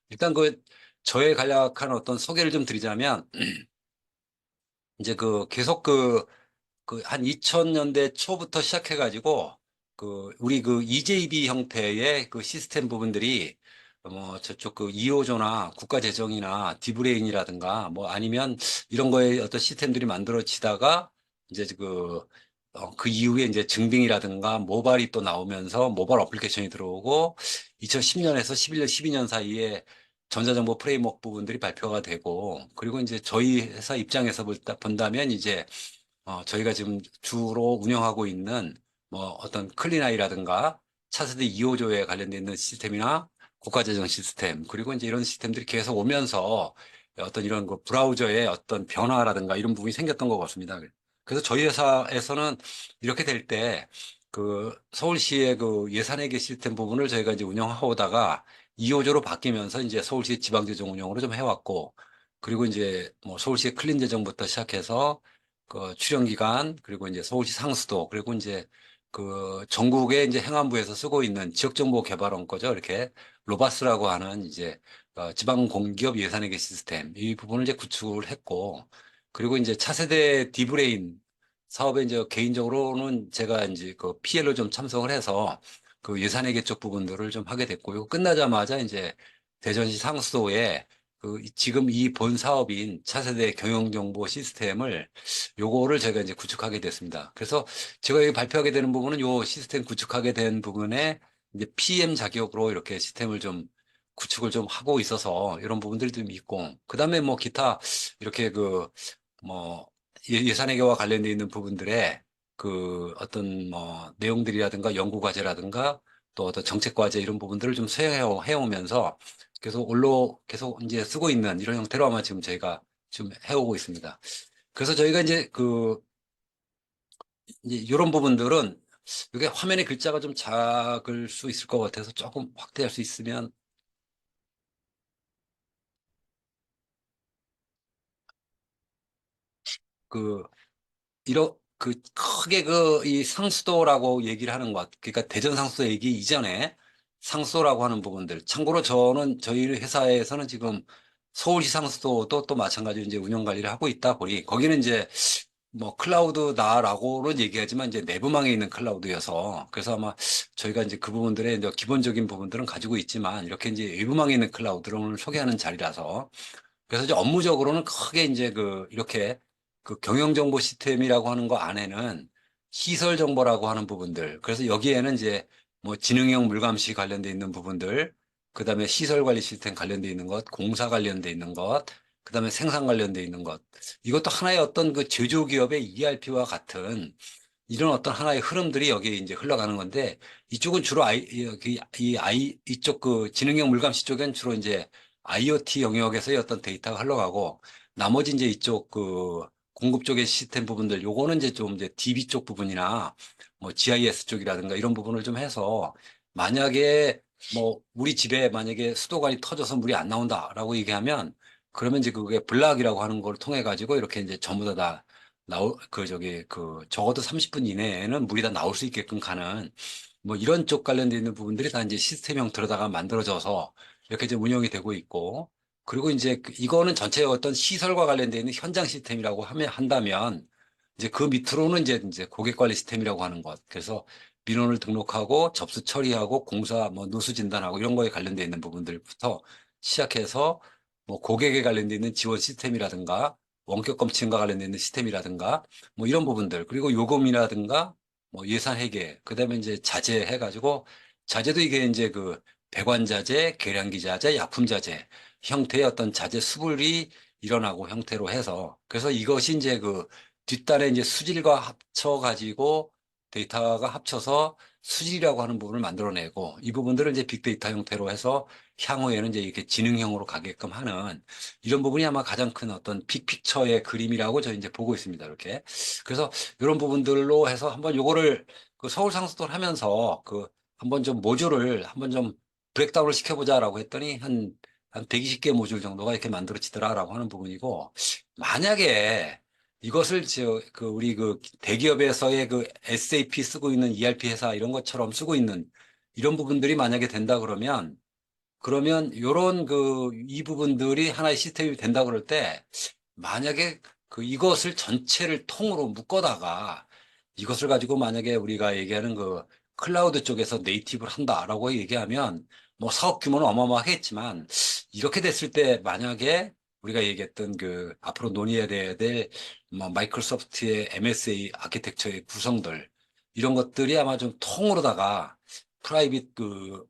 일단 저에 간략한 어떤 소개를 좀 드리자면, 이제 계속 한 2000년대 초부터 시작해가지고, 우리 EJB 형태의 그 시스템 부분들이, 뭐, 저쪽 2호조나 국가재정이나 디브레인이라든가, 뭐, 아니면 이런 거에 어떤 시스템들이 만들어지다가, 이제 그 이후에 이제 증빙이라든가 모바일이 또 나오면서 모바일 어플리케이션이 들어오고, 2010년에서 11년, 12년 사이에 전자정보 프레임워크 부분들이 발표가 되고, 그리고 이제 저희 회사 입장에서 본다면 이제 저희가 지금 주로 운영하고 있는 뭐 어떤 클린아이라든가 차세대 2호조에 관련된 있는 시스템이나 국가재정 시스템, 그리고 이제 이런 시스템들이 계속 오면서 어떤 이런 브라우저의 어떤 변화라든가 이런 부분이 생겼던 것 같습니다. 그래서 저희 회사에서는 이렇게 될 때 서울시의 그 예산회계 시스템 부분을 저희가 이제 운영하다가 2호조로 바뀌면서 이제 서울시 지방재정 운영으로 좀 해왔고, 그리고 이제 뭐 서울시의 클린재정부터 시작해서 출연기관, 그리고 이제 서울시 상수도, 그리고 이제 전국의 이제 행안부에서 쓰고 있는 지역정보개발원 거죠. 이렇게 로바스라고 하는 이제 지방공기업 예산회계 시스템 이 부분을 이제 구축을 했고, 그리고 이제 차세대 디브레인 사업에 이제 개인적으로는 제가 이제 그 PL로 좀 참석을 해서 그 예산회계 쪽 부분들을 좀 하게 됐고, 이거 끝나자마자 이제 대전시 상수도에 지금 이 본 사업인 차세대 경영정보 시스템을 요거를 제가 이제 구축하게 됐습니다. 그래서 제가 여기 발표하게 되는 부분은 요 시스템 구축하게 된 부분에 이제 PM 자격으로 이렇게 시스템을 좀 구축을 좀 하고 있어서 이런 부분들이 좀 있고, 그 다음에 뭐 기타 이렇게 뭐 예산회계와 관련되어 있는 부분들에 어떤 뭐 내용들이라든가 연구 과제라든가 또 어떤 정책 과제 이런 부분들을 좀 해오면서 계속 이제 쓰고 있는 이런 형태로 아마 지금 저희가 지금 해오고 있습니다. 그래서 저희가 이제 이런 부분들은 이게 화면에 글자가 좀 작을 수 있을 것 같아서 조금 확대할 수 있으면 그 크게 이 상수도라고 얘기를 하는 것 그러니까 대전 상수도 얘기 이전에 상수도라고 하는 부분들. 참고로 저희 회사에서는 지금 서울시 상수도도 또 마찬가지로 이제 운영 관리를 하고 있다 보니 거기는 이제 뭐 클라우드다라고는 얘기하지만 이제 내부망에 있는 클라우드여서 그래서 아마 저희가 이제 그 부분들의 이제 기본적인 부분들은 가지고 있지만 이렇게 이제 외부망에 있는 클라우드를 오늘 소개하는 자리라서 그래서 이제 업무적으로는 크게 이제 이렇게 경영정보 시스템이라고 하는 거 안에는 시설 정보라고 하는 부분들. 그래서 여기에는 이제 뭐 지능형 물감시 관련돼 있는 부분들, 그 다음에 시설 관리 시스템 관련돼 있는 것, 공사 관련돼 있는 것, 그 다음에 생산 관련돼 있는 것. 이것도 하나의 어떤 제조기업의 ERP와 같은 이런 어떤 하나의 흐름들이 여기에 이제 흘러가는 건데 이쪽은 주로 이쪽 지능형 물감시 쪽엔 주로 이제 IoT 영역에서의 어떤 데이터가 흘러가고 나머지 이제 이쪽 공급 쪽의 시스템 부분들 요거는 이제 좀 이제 DB 쪽 부분이나 뭐 GIS 쪽이라든가 이런 부분을 좀 해서 만약에 뭐 우리 집에 만약에 수도관이 터져서 물이 안 나온다라고 얘기하면 그러면 이제 그게 블락이라고 하는 걸 통해 가지고 이렇게 이제 전부 다 적어도 30분 이내에는 물이 다 나올 수 있게끔 가는, 뭐 이런 쪽 관련돼 있는 부분들이 다 이제 시스템형 들어다가 만들어져서 이렇게 이제 운영이 되고 있고, 그리고 이제 이거는 전체 어떤 시설과 관련돼 있는 현장 시스템이라고 한다면, 이제 그 밑으로는 이제 고객 관리 시스템이라고 하는 것. 그래서 민원을 등록하고 접수 처리하고 공사, 뭐 누수 진단하고 이런 거에 관련돼 있는 부분들부터 시작해서 뭐 고객에 관련돼 있는 지원 시스템이라든가 원격 검침과 관련된 시스템이라든가 뭐 이런 부분들 그리고 요금이라든가 뭐 예산 회계 그다음에 이제 자재 해가지고 자재도 이게 이제 배관 자재, 계량기 자재, 약품 자재 형태의 어떤 자재 수불이 일어나고 형태로 해서 그래서 이것이 이제 뒷단에 이제 수질과 합쳐 가지고 데이터가 합쳐서 수질이라고 하는 부분을 만들어내고 이 부분들을 이제 빅데이터 형태로 해서 향후에는 이제 이렇게 지능형으로 가게끔 하는 이런 부분이 아마 가장 큰 어떤 빅픽처의 그림이라고 저 이제 보고 있습니다. 이렇게. 그래서 이런 부분들로 해서 한번 요거를 서울 상수도를 하면서 한번 좀 모듈을 한번 좀 브렉다운을 시켜보자라고 했더니 한 120개 모듈 정도가 이렇게 만들어지더라라고 하는 부분이고 만약에 이것을 우리 대기업에서의 SAP 쓰고 있는 ERP 회사 이런 것처럼 쓰고 있는 이런 부분들이 만약에 된다 그러면 그러면 요런 이 부분들이 하나의 시스템이 된다 그럴 때 만약에 이것을 전체를 통으로 묶어다가 이것을 가지고 만약에 우리가 얘기하는 클라우드 쪽에서 네이티브를 한다라고 얘기하면 뭐 사업 규모는 어마어마하겠지만 이렇게 됐을 때 만약에 우리가 얘기했던 앞으로 논의해야 될 뭐 마이크로소프트의 MSA 아키텍처의 구성들 이런 것들이 아마 좀 통으로다가 프라이빗 그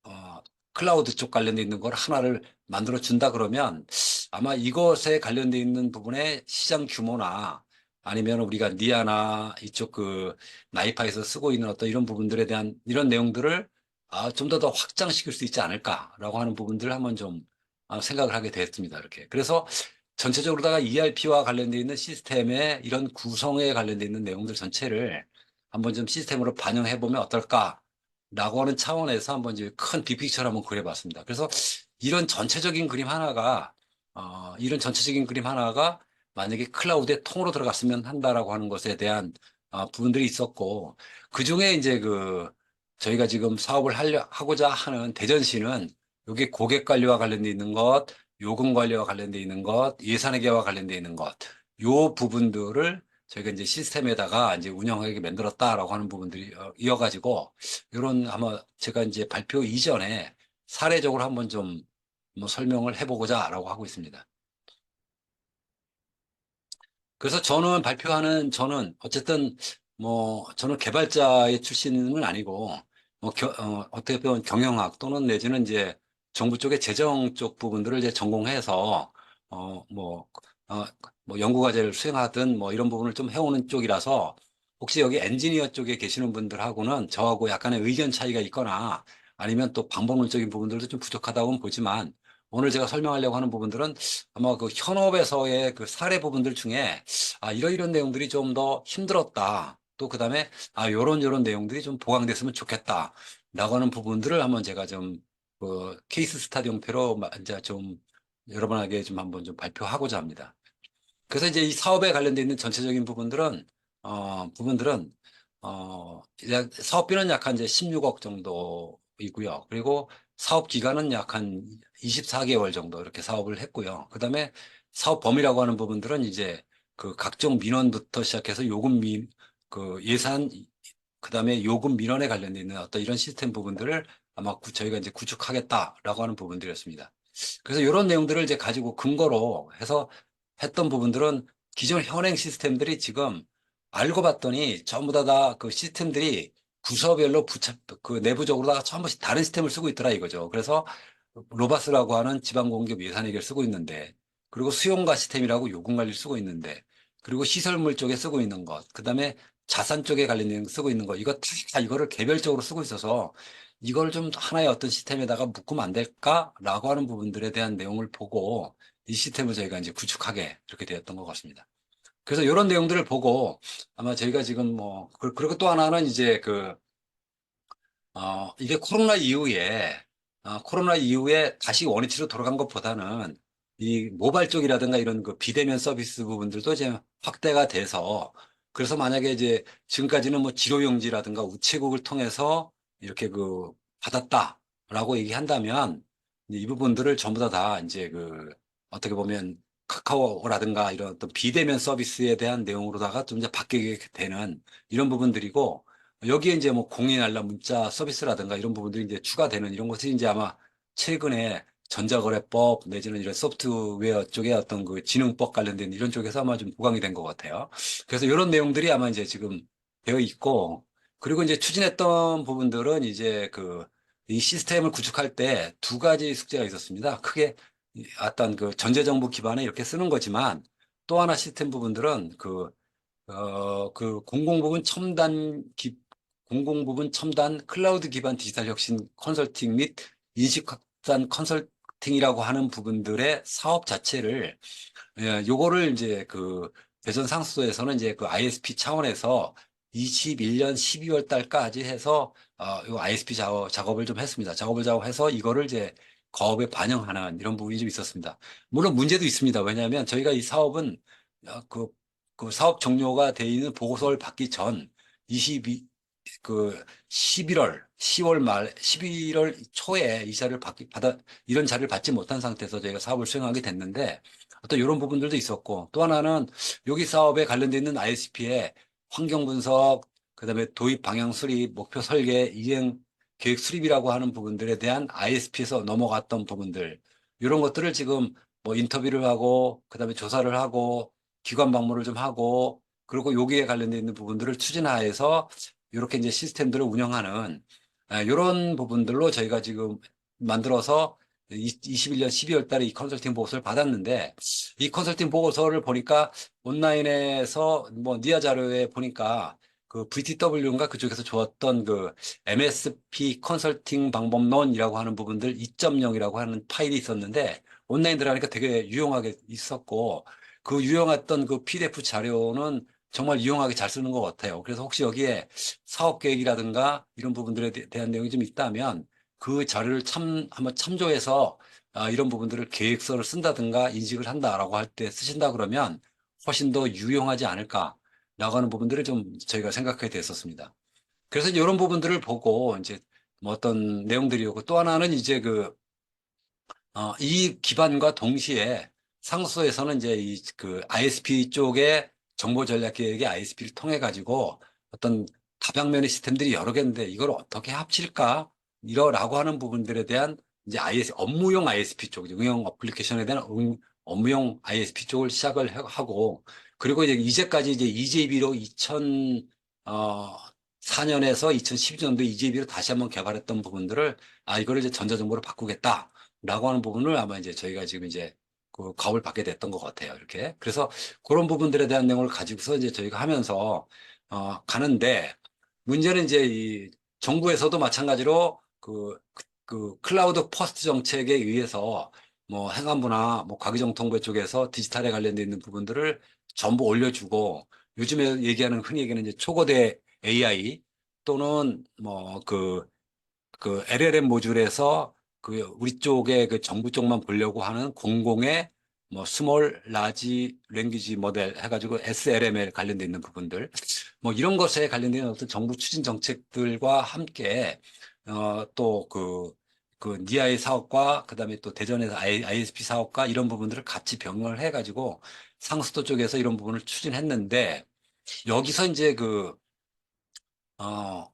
어, 클라우드 쪽 관련돼 있는 걸 하나를 만들어 준다 그러면 아마 이것에 관련돼 있는 부분의 시장 규모나 아니면 우리가 니아나 이쪽 나이파에서 쓰고 있는 어떤 이런 부분들에 대한 이런 내용들을 좀 더 확장시킬 수 있지 않을까라고 하는 부분들을 한번 좀 생각을 하게 됐습니다. 이렇게. 그래서 전체적으로다가 ERP와 관련돼 있는 시스템의 이런 구성에 관련돼 있는 내용들 전체를 한번 좀 시스템으로 반영해 보면 어떨까? 라고 하는 차원에서 한번 이제 큰 빅픽처를 한번 그려봤습니다. 그래서 이런 전체적인 그림 하나가, 이런 전체적인 그림 하나가 만약에 클라우드에 통으로 들어갔으면 한다라고 하는 것에 대한 부분들이 있었고, 그 중에 이제 저희가 지금 사업을 하고자 하는 대전시는 여기 고객 관리와 관련돼 있는 것, 요금 관리와 관련돼 있는 것, 예산회계와 관련돼 있는 것, 요 부분들을 저희가 이제 시스템에다가 이제 운영하게 만들었다라고 하는 부분들이 이어가지고 이런 아마 제가 이제 발표 이전에 사례적으로 한번 좀 뭐 설명을 해보고자라고 하고 있습니다. 그래서 저는 어쨌든 뭐 저는 개발자의 출신은 아니고 뭐 어떻게 보면 경영학 또는 내지는 이제 정부 쪽의 재정 쪽 부분들을 이제 전공해서 어, 뭐, 어, 뭐 연구과제를 수행하든 뭐 이런 부분을 좀 해오는 쪽이라서 혹시 여기 엔지니어 쪽에 계시는 분들하고는 저하고 약간의 의견 차이가 있거나 아니면 또 방법론적인 부분들도 좀 부족하다고는 보지만 오늘 제가 설명하려고 하는 부분들은 아마 현업에서의 사례 부분들 중에 이런 내용들이 좀 더 힘들었다. 또 그다음에 요런 내용들이 좀 보강됐으면 좋겠다. 라고 하는 부분들을 한번 제가 좀 케이스 스타디 형태로 이제 좀 여러분에게 좀 한번 좀 발표하고자 합니다. 그래서 이제 이 사업에 관련돼 있는 전체적인 부분들은, 이제 사업비는 약 한 이제 16억 정도이고요. 그리고 사업 기간은 약 한 24개월 정도 이렇게 사업을 했고요. 그 다음에 사업 범위라고 하는 부분들은 이제 각종 민원부터 시작해서 예산, 그 다음에 요금 민원에 관련돼 있는 어떤 이런 시스템 부분들을 아마 저희가 이제 구축하겠다라고 하는 부분들이었습니다. 그래서 이런 내용들을 이제 가지고 근거로 해서 했던 부분들은 기존 현행 시스템들이 지금 알고 봤더니 전부 다 그 시스템들이 부서별로 내부적으로 다 전부 다른 시스템을 쓰고 있더라 이거죠. 그래서 로바스라고 하는 지방공기업 예산회계를 쓰고 있는데, 그리고 수용가 시스템이라고 요금관리를 쓰고 있는데, 그리고 시설물 쪽에 쓰고 있는 것, 그 다음에 자산 쪽에 관련된 거 쓰고 있는 거, 이거 다 이거를 개별적으로 쓰고 있어서 이걸 좀 하나의 어떤 시스템에다가 묶으면 안 될까라고 하는 부분들에 대한 내용을 보고 이 시스템을 저희가 이제 구축하게 이렇게 되었던 것 같습니다. 그래서 이런 내용들을 보고 아마 저희가 지금 그리고 또 하나는 이제 이게 코로나 이후에 다시 원위치로 돌아간 것보다는 이 모바일 쪽이라든가 이런 비대면 서비스 부분들도 이제 확대가 돼서 그래서 만약에 이제 지금까지는 뭐 지로용지라든가 우체국을 통해서 이렇게 받았다라고 얘기한다면 이제 이 부분들을 전부 다 이제 어떻게 보면 카카오라든가 이런 어떤 비대면 서비스에 대한 내용으로다가 좀 이제 바뀌게 되는 이런 부분들이고 여기에 이제 뭐 공인 알람 문자 서비스라든가 이런 부분들이 이제 추가되는 이런 것이 이제 아마 최근에 전자거래법 내지는 이런 소프트웨어 쪽에 어떤 지능법 관련된 이런 쪽에서 아마 좀 부각이 된 것 같아요. 그래서 이런 내용들이 아마 이제 지금 되어 있고 그리고 이제 추진했던 부분들은 이제 이 시스템을 구축할 때 두 가지 숙제가 있었습니다. 크게 어떤 전자정부 기반에 이렇게 쓰는 거지만 또 하나 시스템 부분들은 공공 부분 첨단 클라우드 기반 디지털 혁신 컨설팅 및 인식 확산 컨설팅이라고 하는 부분들의 사업 자체를, 요거를 이제 대전 상수소에서는 이제 ISP 차원에서 21년 12월 달까지 해서, 요 ISP 작업을 좀 했습니다. 작업해서 이거를 이제 거업에 반영하는 이런 부분이 좀 있었습니다. 물론 문제도 있습니다. 왜냐하면 저희가 이 사업은, 어, 그, 그 사업 종료가 돼 있는 보고서를 받기 전 22, 그 11월, 10월 말, 11월 초에 이 자리를 이런 자리를 받지 못한 상태에서 저희가 사업을 수행하게 됐는데 어떤 이런 부분들도 있었고 또 하나는 여기 사업에 관련돼 있는 ISP의 환경 분석, 그다음에 도입 방향 수립, 목표 설계, 이행 계획 수립이라고 하는 부분들에 대한 ISP에서 넘어갔던 부분들 이런 것들을 지금 뭐 인터뷰를 하고 그다음에 조사를 하고 기관 방문을 좀 하고 그리고 여기에 관련돼 있는 부분들을 추진하여서 이렇게 이제 시스템들을 운영하는 이런 부분들로 저희가 지금 만들어서 21년 12월 달에 이 컨설팅 보고서를 받았는데 이 컨설팅 보고서를 보니까 온라인에서 뭐 니아 자료에 보니까 그 VTW인가 그쪽에서 주었던 그 MSP 컨설팅 방법론이라고 하는 부분들 2.0이라고 하는 파일이 있었는데 온라인 들어가니까 되게 유용하게 있었고 그 유용했던 그 PDF 자료는 정말 유용하게 잘 쓰는 것 같아요. 그래서 혹시 여기에 사업 계획이라든가 이런 부분들에 대한 내용이 좀 있다면 그 자료를 한번 참조해서 이런 부분들을 계획서를 쓴다든가 인식을 한다라고 할 때 쓰신다 그러면 훨씬 더 유용하지 않을까라고 하는 부분들을 좀 저희가 생각하게 됐었습니다. 그래서 이제 이런 부분들을 보고 이제 뭐 어떤 내용들이었고 또 하나는 이제 이 기반과 동시에 상수에서는 이제 이 그 ISP 쪽에 정보 전략 계획의 ISP를 통해 가지고 어떤 다방면의 시스템들이 여러 개인데 이걸 어떻게 합칠까? 이러라고 하는 부분들에 대한 이제 업무용 ISP 쪽, 응용 어플리케이션에 대한 업무용 ISP 쪽을 시작을 하고 그리고 이제까지 이제 EJB로 2004년에서 2012년도 EJB로 다시 한번 개발했던 부분들을 이거를 이제 전자정보로 바꾸겠다. 라고 하는 부분을 아마 이제 저희가 지금 이제 그 가업을 받게 됐던 것 같아요. 이렇게. 그래서 그런 부분들에 대한 내용을 가지고서 이제 저희가 하면서, 가는데, 문제는 이제 이 정부에서도 마찬가지로 그 클라우드 퍼스트 정책에 의해서 뭐 행안부나 뭐 과기정통부 쪽에서 디지털에 관련돼 있는 부분들을 전부 올려주고 요즘에 얘기하는 흔히 얘기하는 이제 초거대 AI 또는 그 LLM 모듈에서 그 우리 쪽에 그 정부 쪽만 보려고 하는 공공의 뭐 스몰 라지 랭귀지 모델 해가지고 SLM에 관련돼 있는 부분들 뭐 이런 것에 관련된 어떤 정부 추진 정책들과 함께 또그 니아의 사업과 그다음에 또 대전에서 ISP 사업과 이런 부분들을 같이 병행을 해가지고 상수도 쪽에서 이런 부분을 추진했는데 여기서 이제 어,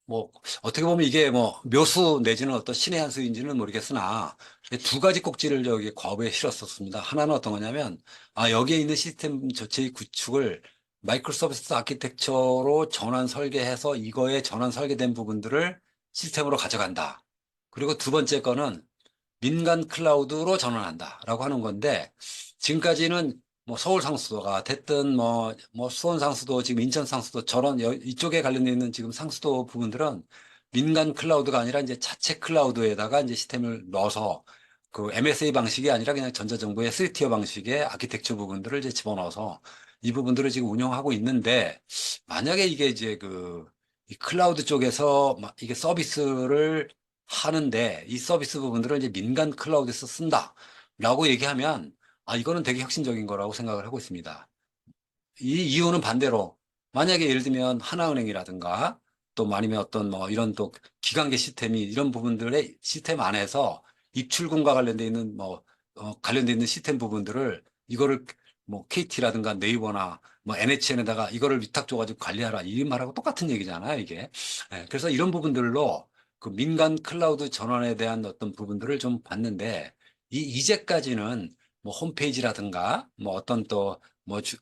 뭐 어떻게 보면 이게 뭐 묘수 내지는 어떤 신의 한 수인지는 모르겠으나 두 가지 꼭지를 저기 과업에 실었었습니다. 하나는 어떤 거냐면 여기에 있는 시스템 전체의 구축을 마이크로 서비스 아키텍처로 전환 설계해서 이거에 전환 설계된 부분들을 시스템으로 가져간다. 그리고 두 번째 거는 민간 클라우드로 전환한다라고 하는 건데 지금까지는 뭐 서울 상수도가 됐든 뭐 수원 상수도 지금 인천 상수도 저런 이쪽에 관련돼 있는 지금 상수도 부분들은 민간 클라우드가 아니라 이제 자체 클라우드에다가 이제 시스템을 넣어서 그 MSA 방식이 아니라 그냥 전자정부의 3티어 방식의 아키텍처 부분들을 이제 집어넣어서 이 부분들을 지금 운영하고 있는데 만약에 이게 이제 이 클라우드 쪽에서 이게 서비스를 하는데 이 서비스 부분들을 이제 민간 클라우드에서 쓴다라고 얘기하면 이거는 되게 혁신적인 거라고 생각을 하고 있습니다. 이 이유는 반대로 만약에 예를 들면 하나은행이라든가 또 아니면 어떤 뭐 이런 또 기관계 시스템이 이런 부분들의 시스템 안에서 입출금과 관련돼 있는 관련돼 있는 시스템 부분들을 이거를 뭐 KT라든가 네이버나 뭐 NHN에다가 이거를 위탁 줘가지고 관리하라 이 말하고 똑같은 얘기잖아요, 이게. 그래서 이런 부분들로 그 민간 클라우드 전환에 대한 어떤 부분들을 좀 봤는데 이제까지는 뭐 홈페이지라든가 뭐 어떤 또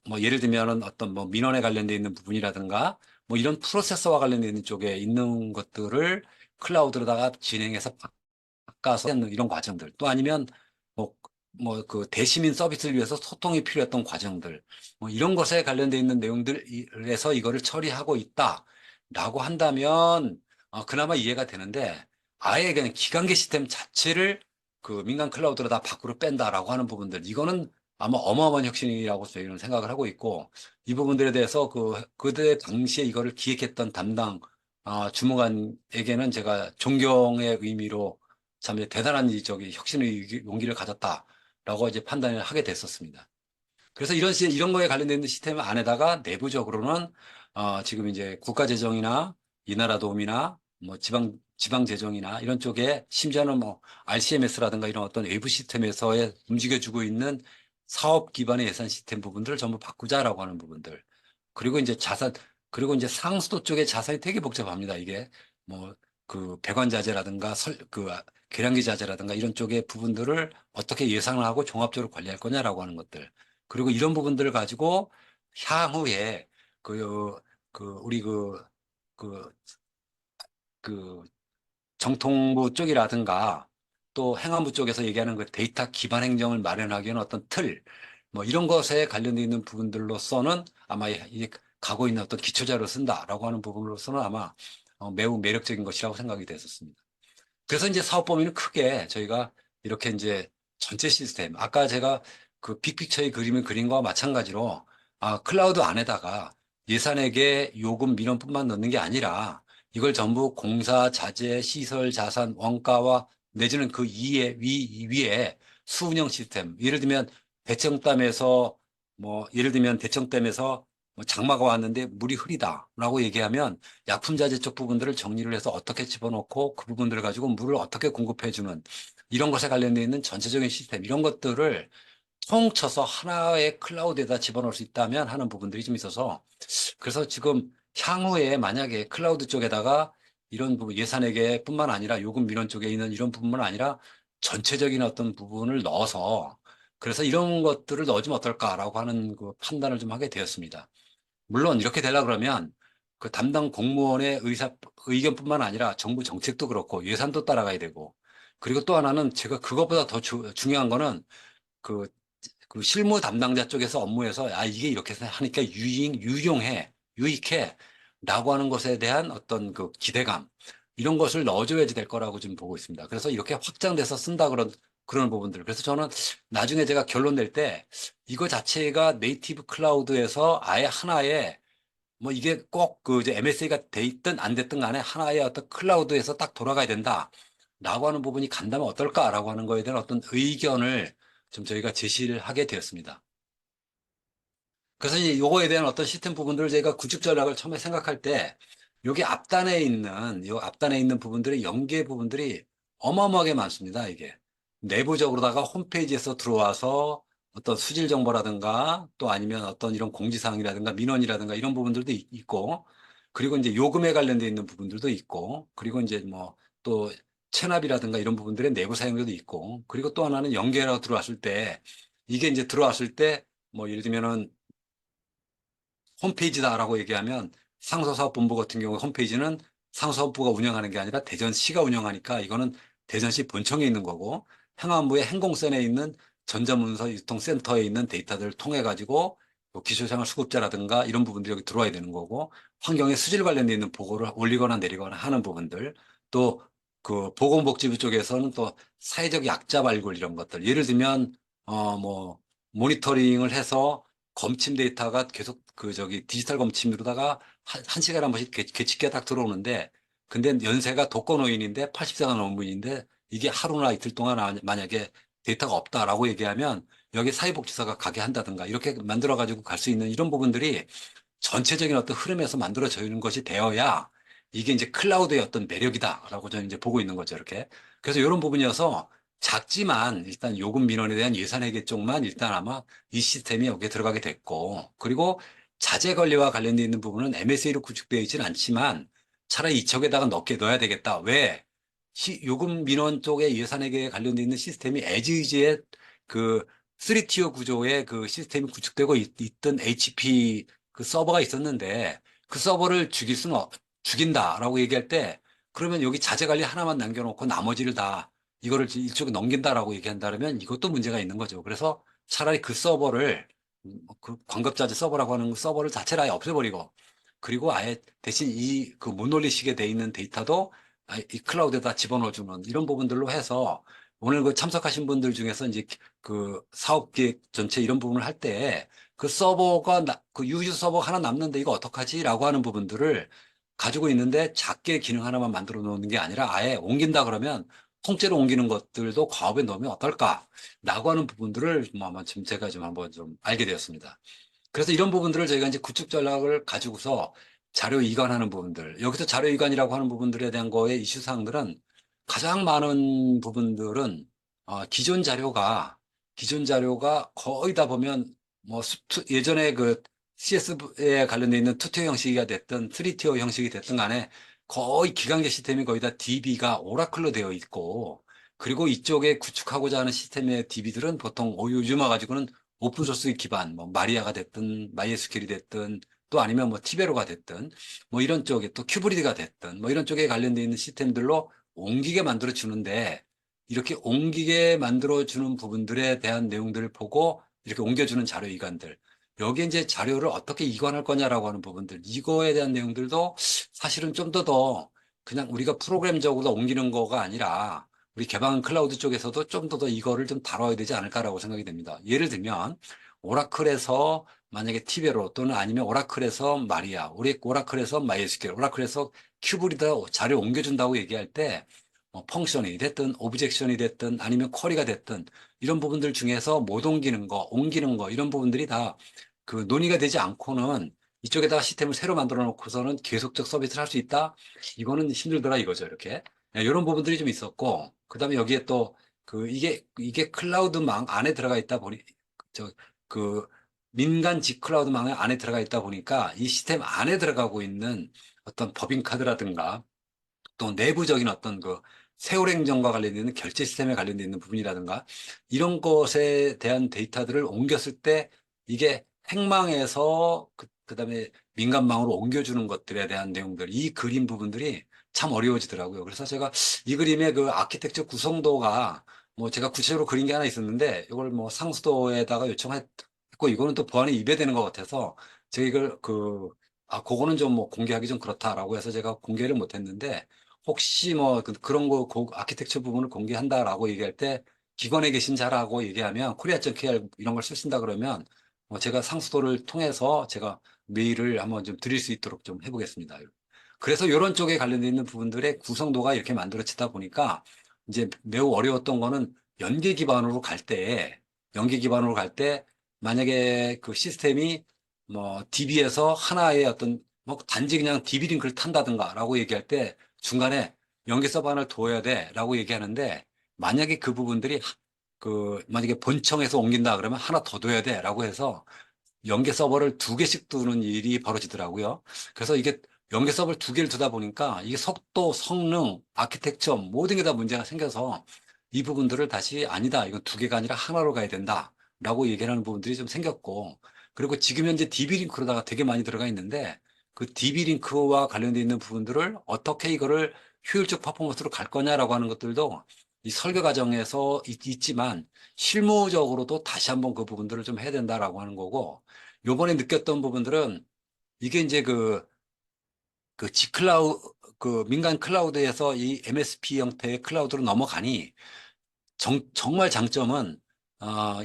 뭐 예를 들면은 어떤 뭐 민원에 관련돼 있는 부분이라든가 뭐 이런 프로세서와 관련돼 있는 쪽에 있는 것들을 클라우드로다가 진행해서 바꿔서 하는 이런 과정들 또 아니면 뭐 그 대시민 서비스를 위해서 소통이 필요했던 과정들 뭐 이런 것에 관련돼 있는 내용들에서 이거를 처리하고 있다라고 한다면 그나마 이해가 되는데 아예 그냥 기관계 시스템 자체를 그 민간 클라우드로 다 밖으로 뺀다라고 하는 부분들 이거는 아마 어마어마한 혁신이라고 저희는 생각을 하고 있고 이 부분들에 대해서 그때 당시에 이거를 기획했던 담당 주무관에게는 제가 존경의 의미로 참 대단한 저기 혁신의 용기를 가졌다라고 이제 판단을 하게 됐었습니다. 그래서 이런 거에 관련된 시스템 안에다가 내부적으로는 지금 이제 국가재정이나 이 나라 도움이나 뭐 지방 재정이나 이런 쪽에 심지어는 뭐 RCMS라든가 이런 어떤 외부 시스템에서의 움직여주고 있는 사업 기반의 예산 시스템 부분들을 전부 바꾸자라고 하는 부분들. 그리고 이제 그리고 이제 상수도 쪽에 자산이 되게 복잡합니다. 이게 뭐 그 배관자재라든가 계량기 자재라든가 이런 쪽의 부분들을 어떻게 예상을 하고 종합적으로 관리할 거냐라고 하는 것들. 그리고 이런 부분들을 가지고 향후에 그, 우리 그, 그 정통부 쪽이라든가 또 행안부 쪽에서 얘기하는 그 데이터 기반 행정을 마련하기 위한 어떤 틀, 뭐 이런 것에 관련되어 있는 부분들로서는 아마 이게 가고 있는 어떤 기초자료를 쓴다라고 하는 부분으로서는 아마 매우 매력적인 것이라고 생각이 됐었습니다. 그래서 이제 사업 범위는 크게 저희가 이렇게 이제 전체 시스템, 아까 제가 그 빅픽처의 그림을 그린 거와 마찬가지로 클라우드 안에다가 예산에게 요금 민원뿐만 넣는 게 아니라 이걸 전부 공사, 자재, 시설, 자산, 원가와 내지는 그 위에 수운영 시스템. 예를 들면 대청댐에서 뭐 장마가 왔는데 물이 흐리다라고 얘기하면 약품자재 쪽 부분들을 정리를 해서 어떻게 집어넣고 그 부분들을 가지고 물을 어떻게 공급해주는 이런 것에 관련되어 있는 전체적인 시스템, 이런 것들을 통쳐서 하나의 클라우드에다 집어넣을 수 있다면 하는 부분들이 좀 있어서 그래서 지금 향후에 만약에 클라우드 쪽에다가 이런 부분 예산에게 뿐만 아니라 요금 민원 쪽에 있는 이런 부분만 아니라 전체적인 어떤 부분을 넣어서 그래서 이런 것들을 넣어주면 어떨까라고 하는 그 판단을 좀 하게 되었습니다. 물론 이렇게 되려 그러면 그 담당 공무원의 의견뿐만 아니라 정부 정책도 그렇고 예산도 따라가야 되고 그리고 또 하나는 제가 그것보다 더 중요한 거는 그, 그 실무 담당자 쪽에서 업무에서 이게 이렇게 하니까 유익해 라고 하는 것에 대한 어떤 그 기대감 이런 것을 넣어줘야지 될 거라고 지금 보고 있습니다. 그래서 이렇게 확장돼서 쓴다 그런 부분들. 그래서 저는 나중에 제가 결론 낼 때 이거 자체가 네이티브 클라우드에서 아예 하나의 뭐 이게 꼭 그 이제 MSA가 돼 있든 안 됐든 간에 하나의 어떤 클라우드에서 딱 돌아가야 된다. 라고 하는 부분이 간다면 어떨까라고 하는 거에 대한 어떤 의견을 좀 저희가 제시를 하게 되었습니다. 그래서 이제 요거에 대한 어떤 시스템 부분들을 저희가 구축 전략을 처음에 생각할 때 여기 요 앞단에 있는 부분들의 연계 부분들이 어마어마하게 많습니다. 이게 내부적으로다가 홈페이지에서 들어와서 어떤 수질 정보라든가 또 아니면 어떤 이런 공지사항이라든가 민원이라든가 이런 부분들도 있고 그리고 이제 요금에 관련돼 있는 부분들도 있고 그리고 이제 뭐 또 체납이라든가 이런 부분들의 내부 사용료도 있고 그리고 또 하나는 연계로 들어왔을 때 이게 이제 들어왔을 때 뭐 예를 들면은 홈페이지다라고 얘기하면 상서사업본부 같은 경우 홈페이지는 상서사업부가 운영하는 게 아니라 대전시가 운영하니까 이거는 대전시 본청에 있는 거고 행안부의 행공선에 있는 전자문서 유통센터에 있는 데이터들을 통해 가지고 뭐 기초생활 수급자라든가 이런 부분들이 여기 들어와야 되는 거고 환경의 수질 관련돼 있는 보고를 올리거나 내리거나 하는 부분들 또 그 보건복지부 쪽에서는 또 사회적 약자 발굴 이런 것들 예를 들면 뭐 모니터링을 해서 검침 데이터가 계속 디지털 검침으로다가 한 시간에 한 번씩 계측기가 딱 들어오는데 근데 연세가 독거노인인데 80세가 넘은 분인데 이게 하루나 이틀 동안 만약에 데이터가 없다라고 얘기하면 여기 사회복지사가 가게 한다든가 이렇게 만들어 가지고 갈 수 있는 이런 부분들이 전체적인 어떤 흐름에서 만들어져 있는 것이 되어야 이게 이제 클라우드의 어떤 매력이다라고 저는 이제 보고 있는 거죠, 이렇게. 그래서 이런 부분이어서 작지만 일단 요금 민원에 대한 예산 회계 쪽만 일단 아마 이 시스템이 여기에 들어가게 됐고, 그리고 자재 관리와 관련되어 있는 부분은 MSA로 구축되어 있지는 않지만 차라리 이쪽에다가 넣어야 되겠다. 왜? 요금 민원 쪽에 예산 회계에 관련되어 있는 시스템이 에즈이즈의 그 3티어 구조의 그 시스템이 구축되고 있던 HP 그 서버가 있었는데 그 서버를 죽인다라고 얘기할 때 그러면 여기 자재 관리 하나만 남겨놓고 나머지를 다 이거를 이쪽에 넘긴다라고 얘기한다면 이것도 문제가 있는 거죠. 그래서 차라리 그 서버를 그 광급자재 서버라고 하는 그 서버를 자체를 아예 없애버리고 그리고 아예 대신 이 그 모놀리식에 돼 있는 데이터도 아예 이 클라우드에다 집어넣어주는 이런 부분들로 해서 오늘 그 참석하신 분들 중에서 이제 그 사업 계획 전체 이런 부분을 할 때 그 그 유즈 서버 하나 남는데 이거 어떡하지? 라고 하는 부분들을 가지고 있는데 작게 기능 하나만 만들어 놓는 게 아니라 아예 옮긴다 그러면 통째로 옮기는 것들도 과업에 넣으면 어떨까? 라고 하는 부분들을 뭐 아마 지금 제가 좀 한번 좀 알게 되었습니다. 그래서 이런 부분들을 저희가 이제 구축 전략을 가지고서 자료 이관하는 부분들, 여기서 자료 이관이라고 하는 부분들에 대한 거의 이슈 사항들은 가장 많은 부분들은 기존 자료가 거의 다 보면 뭐 예전에 그 CS에 관련돼 있는 투티어 형식이 됐든 3티어 형식이 됐든 간에 거의 기관계 시스템이 거의 다 DB가 오라클로 되어 있고, 그리고 이쪽에 구축하고자 하는 시스템의 DB들은 보통 요즘 와가지고는 오픈소스 기반, 뭐 마리아가 됐든 마이에스큐엘이 됐든 또 아니면 뭐 티베로가 됐든 뭐 이런 쪽에 또 큐브리드가 됐든 뭐 이런 쪽에 관련돼 있는 시스템들로 옮기게 만들어 주는데, 이렇게 옮기게 만들어 주는 부분들에 대한 내용들을 보고 이렇게 옮겨주는 자료 이관들, 여기에 이제 자료를 어떻게 이관할 거냐라고 하는 부분들, 이거에 대한 내용들도 사실은 좀 더 그냥 우리가 프로그램적으로 옮기는 거가 아니라 우리 개방 클라우드 쪽에서도 좀 더 이거를 좀 다뤄야 되지 않을까라고 생각이 됩니다. 예를 들면 오라클에서 만약에 티베로 또는 아니면 오라클에서 마리아, 우리 오라클에서 마이에스큐엘, 오라클에서 큐브리드 자료 옮겨준다고 얘기할 때 펑션이 됐든 오브젝션이 됐든 아니면 쿼리가 됐든 이런 부분들 중에서 못 옮기는 거, 옮기는 거 이런 부분들이 다 그 논의가 되지 않고는 이쪽에다가 시스템을 새로 만들어 놓고서는 계속적 서비스를 할 수 있다? 이거는 힘들더라 이거죠, 이렇게. 이런 부분들이 좀 있었고, 그다음에 여기에 또 이게 클라우드망 안에 들어가 있다 보니 저 그 민간 직 클라우드망 안에 들어가 있다 보니까 이 시스템 안에 들어가고 있는 어떤 법인카드라든가 또 내부적인 어떤 그 세월 행정과 관련되어 있는 결제 시스템에 관련되어 있는 부분이라든가 이런 것에 대한 데이터들을 옮겼을 때 이게 핵망에서 그다음에 민간망으로 옮겨주는 것들에 대한 내용들, 이 그림 부분들이 참 어려워지더라고요. 그래서 제가 이 그림의 그 아키텍처 구성도가 뭐 제가 구체적으로 그린 게 하나 있었는데 이걸 뭐 상수도에다가 요청했고, 이거는 또 보안이 위배되는 것 같아서 제가 이걸 그거는 좀 뭐 공개하기 좀 그렇다라고 해서 제가 공개를 못 했는데, 혹시 뭐 그런 거 아키텍처 부분을 공개한다라고 얘기할 때 기관에 계신 자라고 얘기하면 코리아.kr 이런 걸 쓰신다 그러면 제가 상수도를 통해서 제가 메일을 한번 좀 드릴 수 있도록 좀 해보겠습니다. 그래서 이런 쪽에 관련되어 있는 부분들의 구성도가 이렇게 만들어지다 보니까 이제 매우 어려웠던 거는 연계 기반으로 갈 때 만약에 그 시스템이 뭐 DB에서 하나의 어떤 뭐 단지 그냥 DB 링크를 탄다든가라고 얘기할 때 중간에 연계 서버 하나를 둬야 돼라고 얘기하는데, 만약에 그 부분들이 만약에 본청에서 옮긴다 그러면 하나 더 둬야 돼라고 해서 연계 서버를 두 개씩 두는 일이 벌어지더라고요. 그래서 이게 연계 서버를 두 개를 두다 보니까 이게 속도, 성능, 아키텍처 모든 게 다 문제가 생겨서 이 부분들을 다시 아니다, 이건 두 개가 아니라 하나로 가야 된다라고 얘기하는 부분들이 좀 생겼고, 그리고 지금 현재 DB-링크로다가 되게 많이 들어가 있는데 그 DB-링크와 관련되어 있는 부분들을 어떻게 이거를 효율적 퍼포먼스로 갈 거냐라고 하는 것들도 이 설계 과정에서 있지만 실무적으로도 다시 한번 그 부분들을 좀 해야 된다라고 하는 거고, 요번에 느꼈던 부분들은 이게 이제 그 민간 클라우드에서 이 MSP 형태의 클라우드로 넘어가니 정말 장점은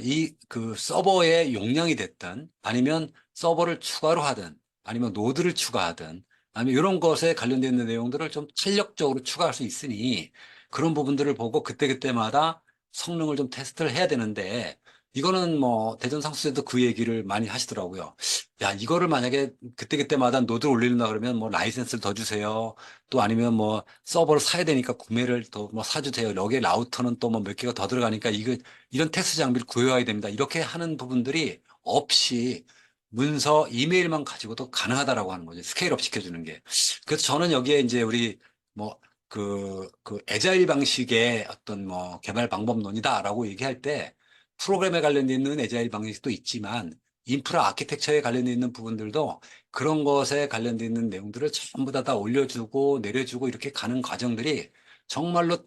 이 그 서버의 용량이 됐든 아니면 서버를 추가로 하든 아니면 노드를 추가하든 아니면 이런 것에 관련되어 있는 내용들을 좀 탄력적으로 추가할 수 있으니 그런 부분들을 보고 그때그때마다 성능을 좀 테스트를 해야 되는데, 이거는 뭐 대전상수에도 그 얘기를 많이 하시더라고요. 야, 이거를 만약에 그때그때마다 노드를 올린다 그러면 뭐 라이센스를 더 주세요. 또 아니면 뭐 서버를 사야 되니까 구매를 또 뭐 사주세요. 여기에 라우터는 또 뭐 몇 개가 더 들어가니까 이런 텍스트 장비를 구해와야 됩니다. 이렇게 하는 부분들이 없이 문서, 이메일만 가지고도 가능하다라고 하는 거죠. 스케일업 시켜주는 게. 그래서 저는 여기에 이제 우리 뭐 애자일 방식의 어떤 뭐 개발 방법론이다라고 얘기할 때 프로그램에 관련돼 있는 애자일 방식도 있지만 인프라 아키텍처에 관련돼 있는 부분들도 그런 것에 관련돼 있는 내용들을 전부 다 올려주고 내려주고 이렇게 가는 과정들이 정말로